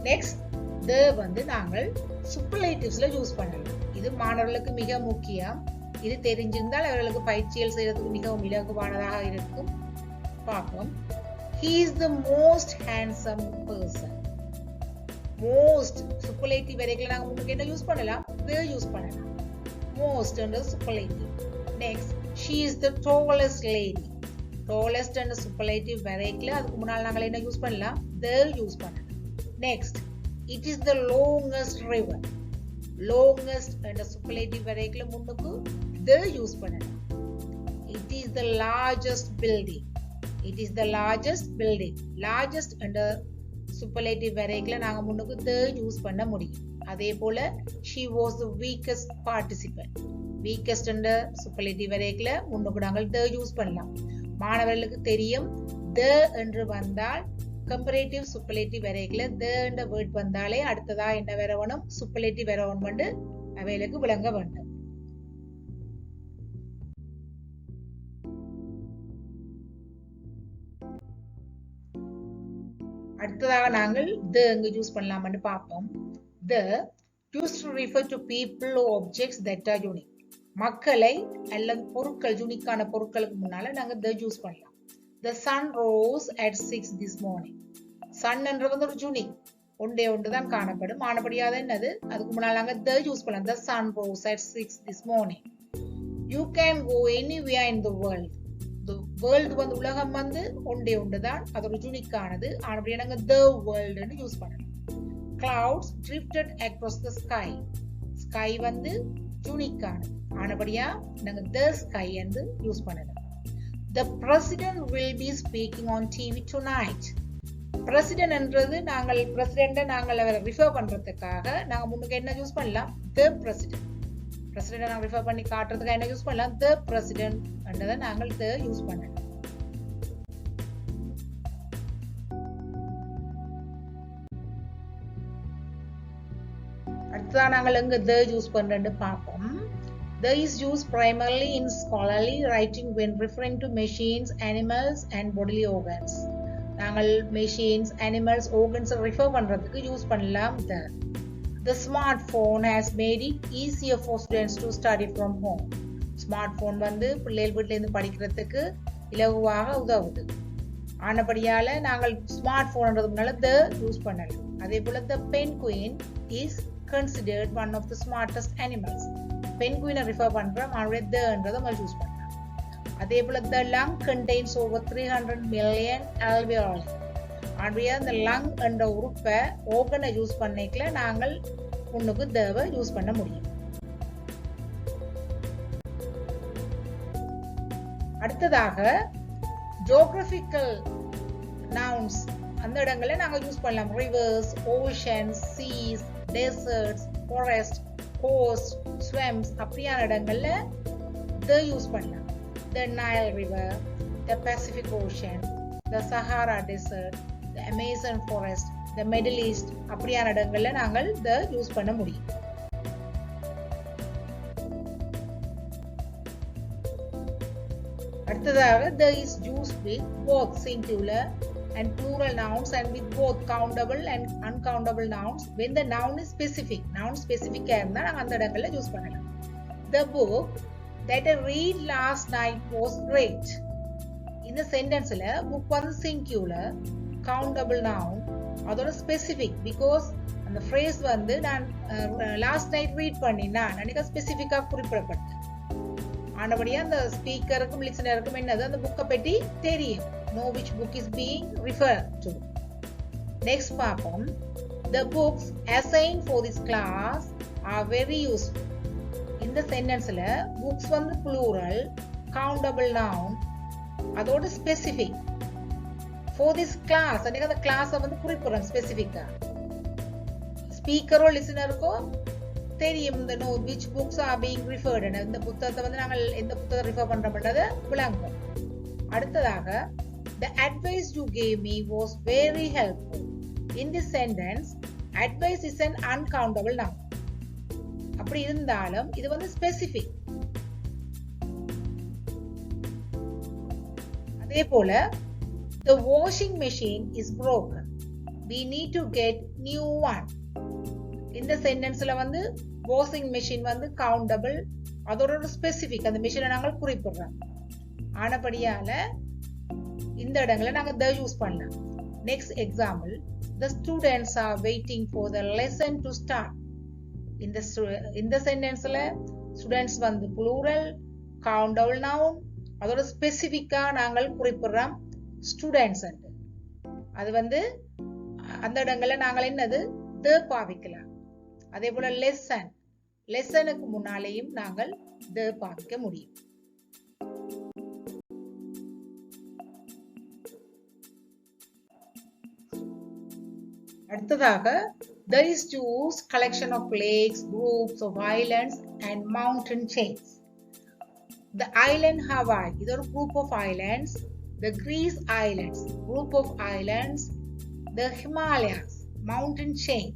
நெக்ஸ்ட் the வந்து நாங்கள் சூப்பர்லேட்டிவ்ஸ்ல யூஸ் பண்ணலாம். இது மாணவர்களுக்கு மிக முக்கியம். இது தெரிஞ்சிருந்தால் அவர்களுக்கு பயிற்சிகள் செய்யறதுக்கு மிகவும் இலகுவானதாக இருக்கும். பார்ப்போம். He is the most handsome person. Most superlative வரைக்கும் நாங்க முன்னுக்கு என்ன யூஸ் பண்ணலாம் the யூஸ் பண்ணலாம். Most என்ற superlative. Next, she is the tallest lady. Tallest என்ற சூப்பர்லேட்டிவ் வரைக்கும் அதுக்கு முன்னால் நாங்கள் என்ன யூஸ் பண்ணலாம் the யூஸ் பண்ணலாம். Next, it is the longest river. Longest என்ற சூப்பர்லேட்டிவ் வரைக்கும் முன்னுக்கு the யூஸ் பண்ணலாம். It is the largest building. It is the largest building. Largest என்ற சூப்பர்லேட்டிவ் வரைக்கும் நாங்க முன்னுக்கு the யூஸ் பண்ண முடியும். அதே போல she was the weakest participant. Weakest என்ற சூப்பர்லேட்டிவ் வரைக்கும் முன்னுக்கு நாங்கள் the யூஸ் பண்ணலாம். மாணவர்களுக்கு தெரியும் the என்று வந்தால் கம்பரேட்டிவ் சூப்பர்லேட்டிவ் வரைக்கும் the என்ற வேர்ட் வந்தாலே அடுத்ததா என்ன வரணும் சூப்பர்லேட்டிவ் வரணும் என்று அவைகளுக்கு விளங்க வேண்டும். அடுத்ததாக நாங்கள் the எங்க யூஸ் பண்ணலாம்னு பார்ப்போம். The used to refer to people or objects that are unique. மக்களை அல்லது பொருட்கள் யூனிக்கான பொருட்களுக்கு முன்னால நாங்க the யூஸ் பண்ணலாம். The sun rose at 6 this morning. Sun என்ற வந்து ஒரு யூனிக் ஒன்று தான் காணப்படும். ஆனபடியாக என்னது அதுக்கு முன்னால் நாங்க the யூஸ் பண்ணலாம். The sun rose at 6 this morning. You can go anywhere in the world. The world வந்து உலகம் வந்து ஒன்று தான் அது ஒரு யூனிக்கானது. ஆனபடியாக நாங்க the world ன்னு யூஸ் பண்ணலாம். Clouds drifted across the sky. Sky வந்து யூனிக்கானது. ஆனபடியா நாங்க the sky என்று யூஸ் பண்ணலாம். The president will be speaking on TV tonight. President என்றது நாங்கள் அவரை ரிஃபர் பண்றதுக்காக நாங்க முன்னுக்கு என்ன யூஸ் பண்ணலாம் the president. President நாங்க ரிஃபர் பண்ணி காட்டுறதுக்காக என்ன யூஸ் பண்ணலாம் the president என்றதை நாங்கள் the யூஸ் பண்ணலாம். அடுத்ததா நாங்கள் எங்க the யூஸ் பண்றோம்னு பார்ப்போம். The is used primarily in scholarly writing when referring to machines, animals and bodily organs. நாங்கள் machines, animals, organs refer பண்றதுக்கு யூஸ் பண்ணலாம் the. The smartphone has made it easier for students to study from home. Smartphone வந்து பிள்ளைகள் வீட்டில இருந்து படிக்கிறதுக்கு இலகுவாக உதவுது. ஆனபடியால நாங்கள் ஸ்மார்ட் போன்ன்றது முன்னால the யூஸ் பண்ணலாம். அதே போல the penguin is considered one of the smartest animals. Penguin refer பண்றோம் அவருடைய the-ன்றதை நம்ம யூஸ் பண்ணலாம். அதே போல the lung contains over 300 million alveoli. அப்படியே அந்த லங் என்ற உறுப்பை ஓர்கனை யூஸ் பண்ணிக்கல நாங்கள் முன்னுக்கு the-வை யூஸ் பண்ண முடியும். அடுத்ததாக geographical nouns அந்த இடங்களை நாங்கள் யூஸ் பண்ணலாம். rivers, oceans, seas, deserts, forest, coast, swamps அப்படியான இடங்கள்ல the யூஸ் பண்ணலாம். The Nile River, the Pacific Ocean, the Sahara Desert, the Amazon Forest, the Middle East அப்படியான இடங்கள்ல நாங்கள் the யூஸ் பண்ண முடியும். அடுத்ததாக the is used with both singular and plural nouns and with both countable and uncountable nouns when the noun is specific. Noun specific இருந்தா நாங்க அந்த இடங்கள்ல யூஸ் பண்ணலாம். The book that I read last night was great. இந்த சென்டென்ஸ்ல book வந்து singular, countable noun, அதோட specific because அந்த phrase வந்து நான் last night read பண்ணினா அன்னைக்கு ஸ்பெசிஃபிக்கா குறிப்பிடப்பட்டது. ஆனபடியா அந்த ஸ்பீக்கருக்கும் லிசனருக்கும் என்னது அந்த புக்கை பற்றி தெரியும். Know which book is being referred to. Next பார்ப்போம். The books assigned for this class are very useful. இந்த சென்டென்ஸ்ல books வந்து plural, countable noun, அதோட specific. For this class அன்னைக்கு அந்த கிளாஸை வந்து குறிப்பிடுறோம் ஸ்பெசிஃபிக்கா. ஸ்பீக்கரோ லிசனருக்கோ தெரியும் இந்த know which books are being referred. இந்த புத்தகத்தை வந்து நாங்கள் எந்த புத்தகத்தை ரிஃபர் பண்றோம்ன்றதை விளங்கும். அடுத்ததாக the advice you gave me was very helpful. In this sentence advice is an uncountable noun. அப்படி இருந்தாலும் இது வந்து specific. அதே போல the washing machine is broken. We need to get new one. இந்த சென்டென்ஸ்ல வந்து வாஷிங் மெஷின் வந்து கவுண்டபிள், அதோட ஸ்பெசிபிக் அந்த மெஷினை நாங்கள் குறிப்பிடுறோம். ஆனபடியால இந்த இடங்களை நாங்க the யூஸ் பண்ணலாம். Next example, the students are waiting for the lesson to start. இந்த சென்டென்ஸ்ல ஸ்டூடெண்ட்ஸ் வந்து plural, countable noun, அதோட ஸ்பெசிபிக்கா நாங்கள் குறிப்பிடுறோம் ஸ்டூடெண்ட்ஸ். அது வந்து அந்த இடங்கள்ல நாங்கள் என்னது the பாவிக்கலாம். அதே போல லெசனுக்கு முன்னாலேயும் நாங்கள் the பாவிக்க முடியும். அடுத்ததாக there is choose collection of lakes, groups of islands and mountain chains. The island Hawaii, இது ஒரு group of islands. The Greece islands, group of islands. The Himalayas, mountain chain.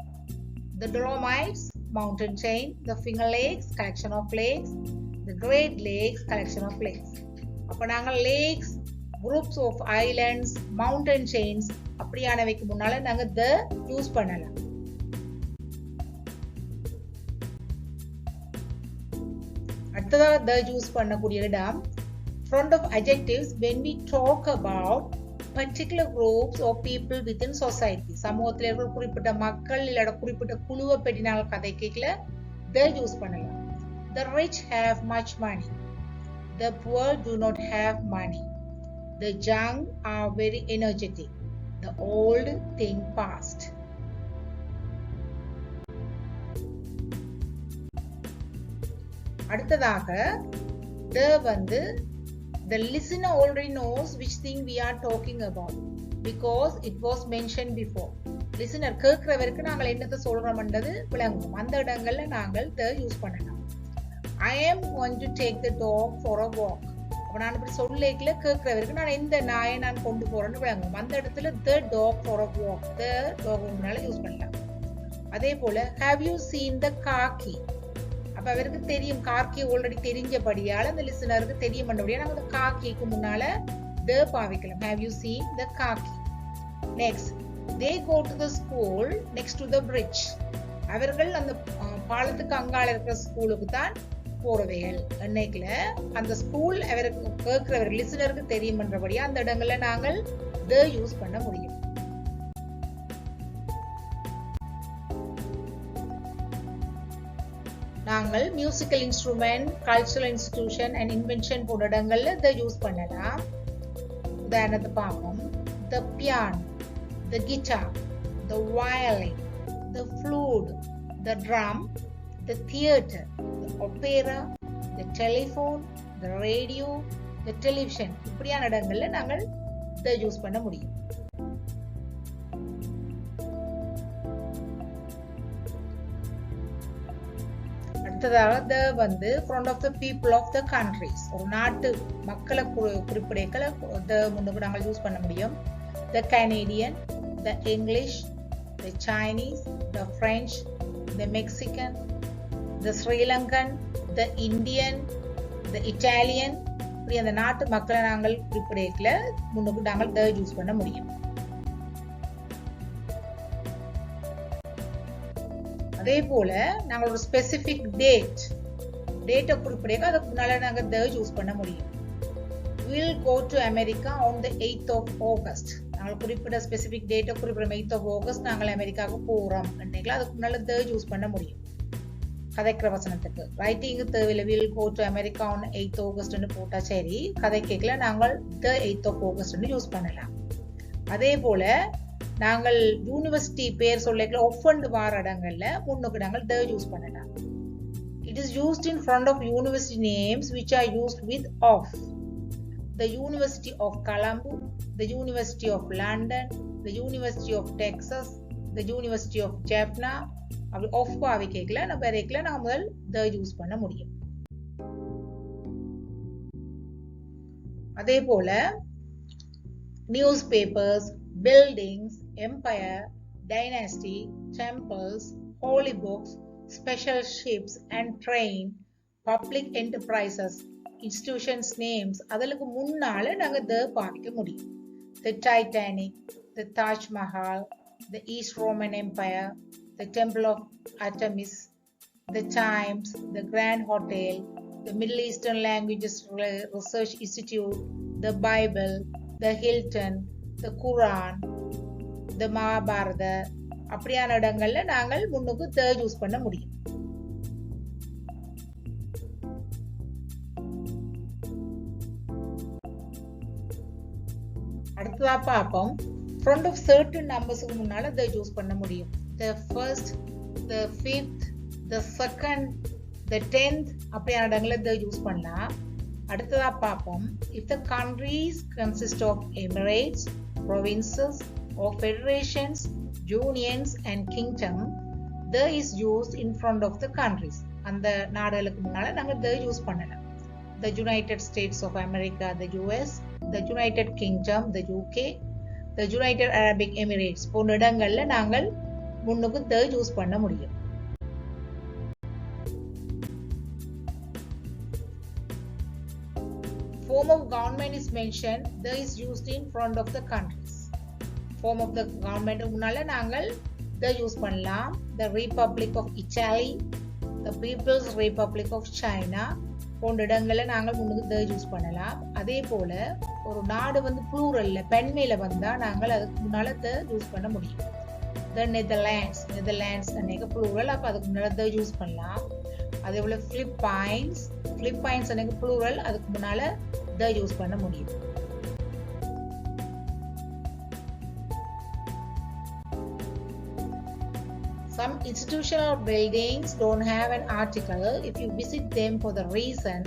The Dolomites, mountain chain. The Finger Lakes, collection of lakes. The Great Lakes, collection of lakes. அப்ப நாங்கள் lakes, groups of islands, mountain chains அப்படியானவைக்கு முன்னால நாங்க the use பண்ணலாம். அடுத்ததாக the use பண்ணக்கூடிய இடம் front of adjectives when we talk about particular groups or people within society. சமூகத்தில் இருக்கிற குறிப்பிட்ட மக்கள் இல்ல குறிப்பிட்ட குழுவை பற்றி நாங்கள் கதை கேட்கல the யூஸ் பண்ணலாம். The rich have much money. The poor do not have money. The young are very energetic. The old think fast. அடுத்ததாக the வந்து the listener already knows which thing we are talking about because it was mentioned before. listener கேட்கிறவருக்கு நாங்கள் என்னத்தை சொல்றோம்ன்றது விளங்கும். அந்த இடங்கள்ல நாங்கள் the use பண்ணலாம். I am going to take the dog for a walk. அப்ப நான் இப்படி சொல்லிக்கல கேட்கிறவருக்கு நான் எந்த நாயை நான் கொண்டு போறேன்னு விளங்கும். அந்த இடத்துல the dog for a walk, the dog முன்னால யூஸ் பண்ணலாம். அதே போல have you seen the car key? அப்ப அவருக்கு தெரியும் காக்கி ஆல்ரெடி தெரிஞ்சபடியால அந்த லிசனருக்கு தெரியும் பண்ணபடியா நாங்க அந்த காக்கிக்கு முன்னால the பாவிக்கலாம். Have you seen the khaki? Next, they go to the school next to the bridge. அவர்கள் அந்த பாலத்துக்கு அங்கால இருக்கிற ஸ்கூலுக்கு தான் போறவைகள். அன்னைக்குல அந்த ஸ்கூல் அவருக்கு கேட்கிறவர் லிசனருக்கு தெரியும் பண்றபடியா அந்த இடங்கள்ல நாங்கள் the யூஸ் பண்ண முடியும். நாங்கள் musical instrument, cultural institution and invention போன்ற இடங்கள்ல the யூஸ் பண்ணலாம். உதாரணத்தை பார்ப்போம். The piano, the guitar, the violin, the flute, the drum, the theater, the opera, the telephone, the radio, the television. இப்படியான இடங்கள்ல நாங்கள் the யூஸ் பண்ண முடியும். அடுத்ததாக the வந்து front of the people of the countries. ஒரு நாட்டு மக்களை குறிப்பிடக்களை the முன்னுக்கு நாங்கள் யூஸ் பண்ண முடியும். The Canadian, the English, the Chinese, the French, the Mexican, the Sri Lankan, the Indian, the Italian. இப்படி அந்த நாட்டு மக்களை நாங்கள் குறிப்பிடக்களை முன்னுக்கு நாங்கள் the யூஸ் பண்ண முடியும். அதே போல நாங்கள் ஒரு ஸ்பெசிபிக் டேட்டை குறிப்பிட அதுக்கு முன்னால நாங்கள் the யூஸ் பண்ண முடியும். We'll go to America on the 8th of August. நாங்கள் குறிப்பிட்ட ஸ்பெசிபிக் டேட்டை குறிப்பிடும் 8th of August நாங்கள் அமெரிக்காவுக்கு போறோம் அப்படிங்களா அதுக்கு முன்னால the யூஸ் பண்ண முடியும். கதைக்கிற வசனத்துக்கு ரைட்டிங்கு தேவையில்லை. We'll go to America on 8th August போட்டா சரி, கதை கேட்கல நாங்கள் the 8th of August use பண்ணலாம். அதே போல நாங்கள் யூனிவர்சிட்டி பேர் சொல்லிக்கல ஒஃபண்ட் வார இடங்கள்ல முன்னுக்கு நாங்கள் the யூஸ் பண்ணலாம். It is used in front of university names which are used with of. The University of Colombo, the University of London, the University of Texas, the University of Jaffna. அப்படி of பாவி கேட்கல நம்ம வரைக்கல நாங்கள் முதல் the use பண்ண முடியும். அதே போல newspapers, buildings, empire, dynasty, temples, holy books, special ships and train, public enterprises, institutions names அதற்கு முன்னால நாங்க the பாவிக்க முடியும். The Titanic, the Taj Mahal, the East Roman Empire, the Temple of Artemis, the Times, the Grand Hotel, the Middle Eastern Languages Research Institute, the Bible, the Hilton, the Quran, the Mahabharata. அப்படியான இடங்கள்ல நாங்கள் முன்னுக்கு the use பண்ண முடியும். அடுத்ததா பார்ப்போம். front of certain numbers-க்கு முன்னால the use பண்ண முடியும். The first, the fifth, the second, the 10th அப்படியான இடங்கள்ல the யூஸ் பண்ணலாம். அடுத்ததா பார்ப்போம். If the countries consist of emirates, provinces or federations, unions and kingdom, the is used in front of the countries. அந்த நாடுகளுக்கு முன்னால நாங்க the யூஸ் பண்ணலாம். The United States of America, the US, the United Kingdom, the UK, the United Arab Emirates போன்ற இடங்கள்ல நாங்கள் முன்னுக்கு the use பண்ண முடியும். Form of government is mentioned, the is used in front of the countries. Form of the government முன்னால நாங்கள் the use பண்ணலாம். The Republic of Italy, the People's Republic of China போன்ற இடங்கள்ல நாங்கள் முன்னுக்கு the யூஸ் பண்ணலாம். அதே போல ஒரு நாடு வந்து ப்ளூரல்ல பெண்மையில வந்தா நாங்கள் அதுக்கு முன்னால the யூஸ் பண்ண முடியும். The Netherlands அன்னைக்கு ப்ளூரல், அப்ப அதுக்கு முன்னால the யூஸ் பண்ணலாம். அதே போல Philippines அன்னைக்கு ப்ளூரல், அதுக்கு முன்னால the யூஸ் பண்ண முடியும். Some institutional buildings don't have an article if you visit them for the reason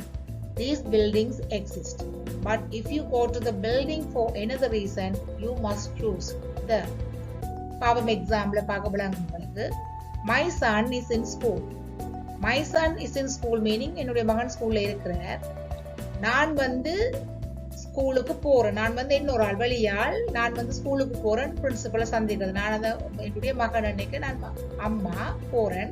these buildings exist. But if you go to the building for another reason, you must choose the. பாவம் example பார்க்கப்படாங்க உங்களுக்கு. My son is in school. My son is in school meaning என்னுடைய மகன் ஸ்கூல்ல இருக்கிறார். நான் வந்து ஸ்கூலுக்கு போறேன். நான் வந்து இன்னொரு ஆள் வழியால் நான் வந்து ஸ்கூலுக்கு போறேன், பிரின்சிபலை சந்திக்கிறது. நான் என்னுடைய மகன் அன்னைக்கு நான் அம்மா போறேன்.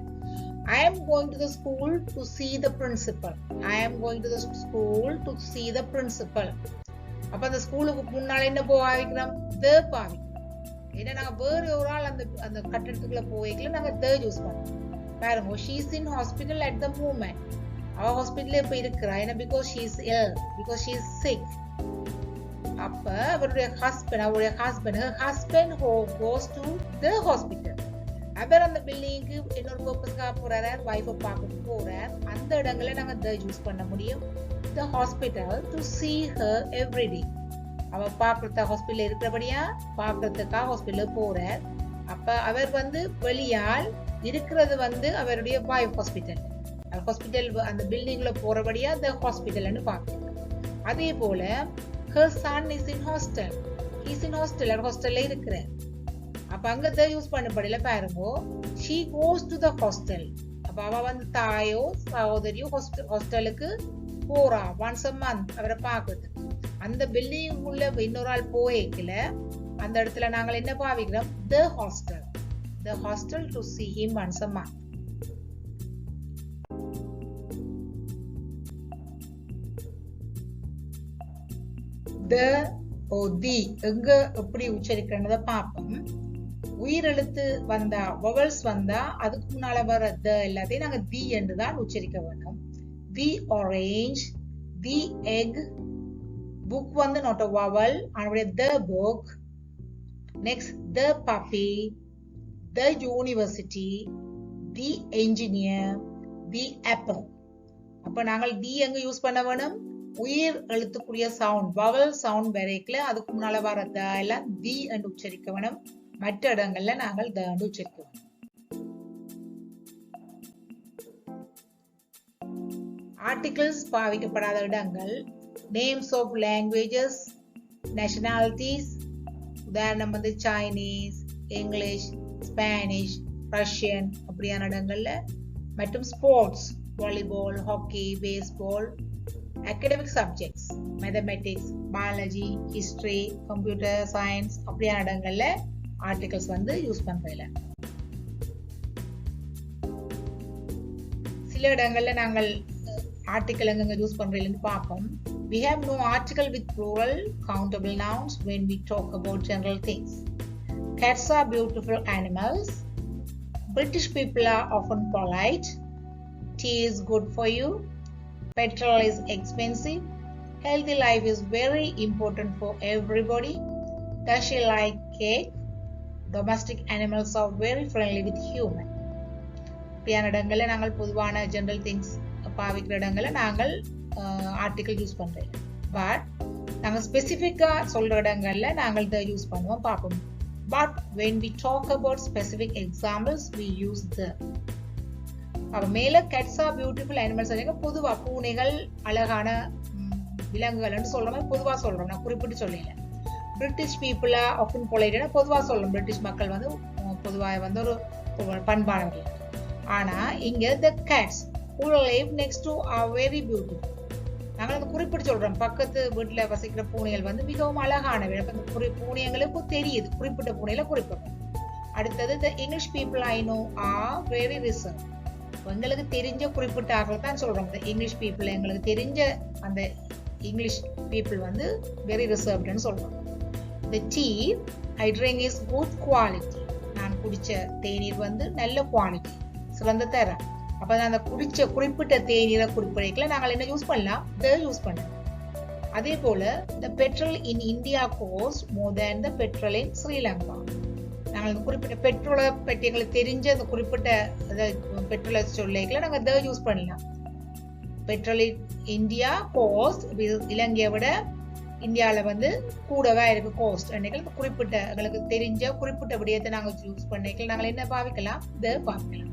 I am going to the school to see the principal. I am going to the school to see the principal. அப்ப அந்த ஸ்கூலுக்கு முன்னால என்ன பாவிக்கிறோம்? the பாவிக்கிறோம். ஏன்னா நாங்க வேற ஒரு ஆள் அந்த கட்டடத்துக்குள்ள போய்க்கல நாங்க the யூஸ் பண்றோம். பாருங்க, she is in hospital at the moment. அவ ஹாஸ்பிடல்ல இப்ப இருக்கிறா. ஏன்னா because she is ill, because she is sick. அப்ப அவருடைய husband who goes to the hospital. அவர் அந்த பில்டிங்க்கு இன்னொரு பர்பஸ்க்காக போறாரு, வைஃபை பார்க்க போறார். அந்த இடங்களை நாங்க the யூஸ் பண்ண முடியும். the hospital to see her every day. அவ பாக்குறத ஹாஸ்பிடல்ல இருக்கிறபடியா பாக்குறதுக்காக ஹாஸ்பிடல் போறார். அப்ப அவர் வெளியால் இருக்கிறது அவருடைய வைஃப் ஹாஸ்பிட்டல். ஹாஸ்பிட்டல் அந்த பில்டிங்ல போறபடியா the hospitalன்னு பாக்குறோம். அதே போல her son is in hostel. He is in hostel. அவர் ஹாஸ்டல்ல இருக்கிறார். அப்ப அங்க the யூஸ் பண்ணப்படல. பாருங்க, she goes to the hostel. அப்ப அவ தாயோ சகோதரியோ ஹாஸ்டலுக்கு போறா once a month அவரை பாக்குறது. அந்த பில்டிங் உள்ள இன்னொரு ஆள் போய்க்கல அந்த இடத்துல நாங்கள் என்ன பாவிக்கிறோம்? the hostel. The hostel to see him once a month. the the எங்க எப்படி உச்சரிக்கிறத பாப்போம். உயிரெழுத்து வந்தா vowels வந்தா அதுக்கு முன்னால வர the எல்லாத்தையும் நாங்க the என்று தான் உச்சரிக்க வேண்டும். the orange, the egg, book not a vowel, and the book. Next, the puppy, the university, the engineer, the apple. அப்ப நாங்கள் the எங்க யூஸ் பண்ண வேணும்? உயிர் எழுத்துக்குரிய சவுண்ட் vowel சவுண்ட் வரைக்கல அதுக்கு முன்னால வர the எல்லாம் the என்று உச்சரிக்க வேணும். மற்ற இடங்கள்ல நாங்கள் the என்று உச்சரிக்க வேணும். ஆர்டிகிள்ஸ் பாவிக்கப்படாத இடங்கள் names of languages, nationalities, உதாரணம் சைனீஸ், இங்கிலீஷ், ஸ்பானிஷ், ரஷ்யன் அப்படியான இடங்கள்ல, மற்றும் sports volleyball, hockey, baseball, academic subjects mathematics, biology, history, computer science அப்படியான இடங்கள்ல ஆர்டிகிள்ஸ் யூஸ் பண்றதில்ல. சில இடங்கள்ல நாங்கள் ஆர்டிகிள் எங்க யூஸ் பண்றதுன்னு பார்ப்போம். We have no article with plural countable nouns when we talk about general things. Cats are beautiful animals. British people are often polite. Tea is good for you. Petrol is expensive. Healthy life is very important for everybody. Does she like cake? Domestic animals are very friendly with human. பியான இடங்கள்ல நாங்கள் பொதுவான general things பாவிக்கிற இடங்கள்ல நாங்கள் article use பண்றோம். But நாங்க ஸ்பெசிஃபிக்கா சொல்ற இடங்கள்ல நாங்கள் இதை யூஸ் பண்ணுவோம் பார்ப்போம். But when we talk about specific examples we use the. அப்ப மேல cats are beautiful animals பொதுவா பூனைகள் அழகான விலங்குகள்னு சொல்ற மாதிரி பொதுவா சொல்றோம், நான் குறிப்பிட்டு சொல்லல. British people are often polite பொதுவா சொல்றோம். பிரிட்டிஷ் மக்கள் பொதுவா ஒரு பண்பானவர்கள். ஆனா இங்க the cats who live next to are very beautiful. நாங்கள் அதை குறிப்பிட்டு சொல்றோம். பக்கத்து வீட்டுல வசிக்கிற பூனைகள் மிகவும் அழகானவை. பூனைகளுக்கு தெரியுது, குறிப்பிட்ட பூனையில குறிப்பிடும். அடுத்தது the English people I know are very reserved. எங்களுக்கு தெரிஞ்ச குறிப்பிட்ட ஆட்கள் தான் சொல்றோம். the English people எங்களுக்கு தெரிஞ்ச அந்த இங்கிலீஷ் பீப்புள் very reservedன்னு சொல்றோம். the tea I drink is good quality. நான் குடிச்ச தேநீர் நல்ல குவாலிட்டி, சிறந்த தரம். அப்ப அந்த குடிச்ச குறிப்பிட்ட தேநீரை குறிப்பிடல நாங்கள் என்ன யூஸ் பண்ணலாம்? the யூஸ் பண்ணலாம். அதே போல the petrol in India costs more than the petrol in Sri Lanka. நாங்கள் குறிப்பிட்ட பெட்ரோலை பற்றி எங்களுக்கு தெரிஞ்ச அந்த குறிப்பிட்ட பெட்ரோலை சொல்லிக்கல நாங்கள் the யூஸ் பண்ணலாம். பெட்ரோல் இந்தியா கோஸ்ட் இலங்கையை விட இந்தியாவில் கூடவா இருக்கு கோஸ்ட். அன்னைக்கு குறிப்பிட்ட எங்களுக்கு தெரிஞ்ச குறிப்பிட்ட விடயத்தை நாங்கள் யூஸ் பண்ணிக்கலாம். நாங்கள் என்ன பாவிக்கலாம்? the பாவிக்கலாம்.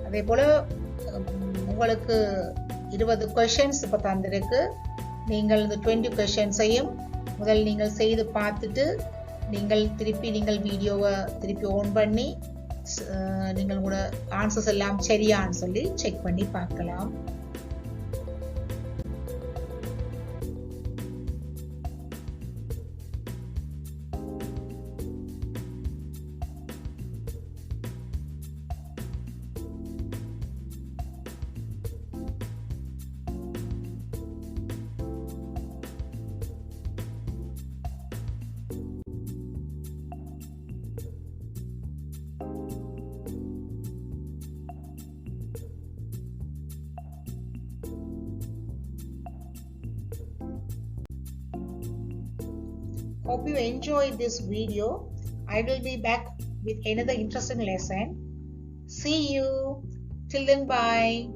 அதே போல உங்களுக்கு 20 क्वेश्चंस இப்ப தந்திருக்கு. நீங்கள் இந்த 20 क्वेश्चंसையும் முதல் நீங்கள் செய்து பார்த்துட்டு நீங்கள் வீடியோவை திருப்பி ஆன் பண்ணி நீங்கள் கூட ஆன்சர்ஸ் எல்லாம் சரியான்னு சொல்லி செக் பண்ணி பார்க்கலாம். Hope you enjoyed this video. I will be back with another interesting lesson. See you. Till then, bye.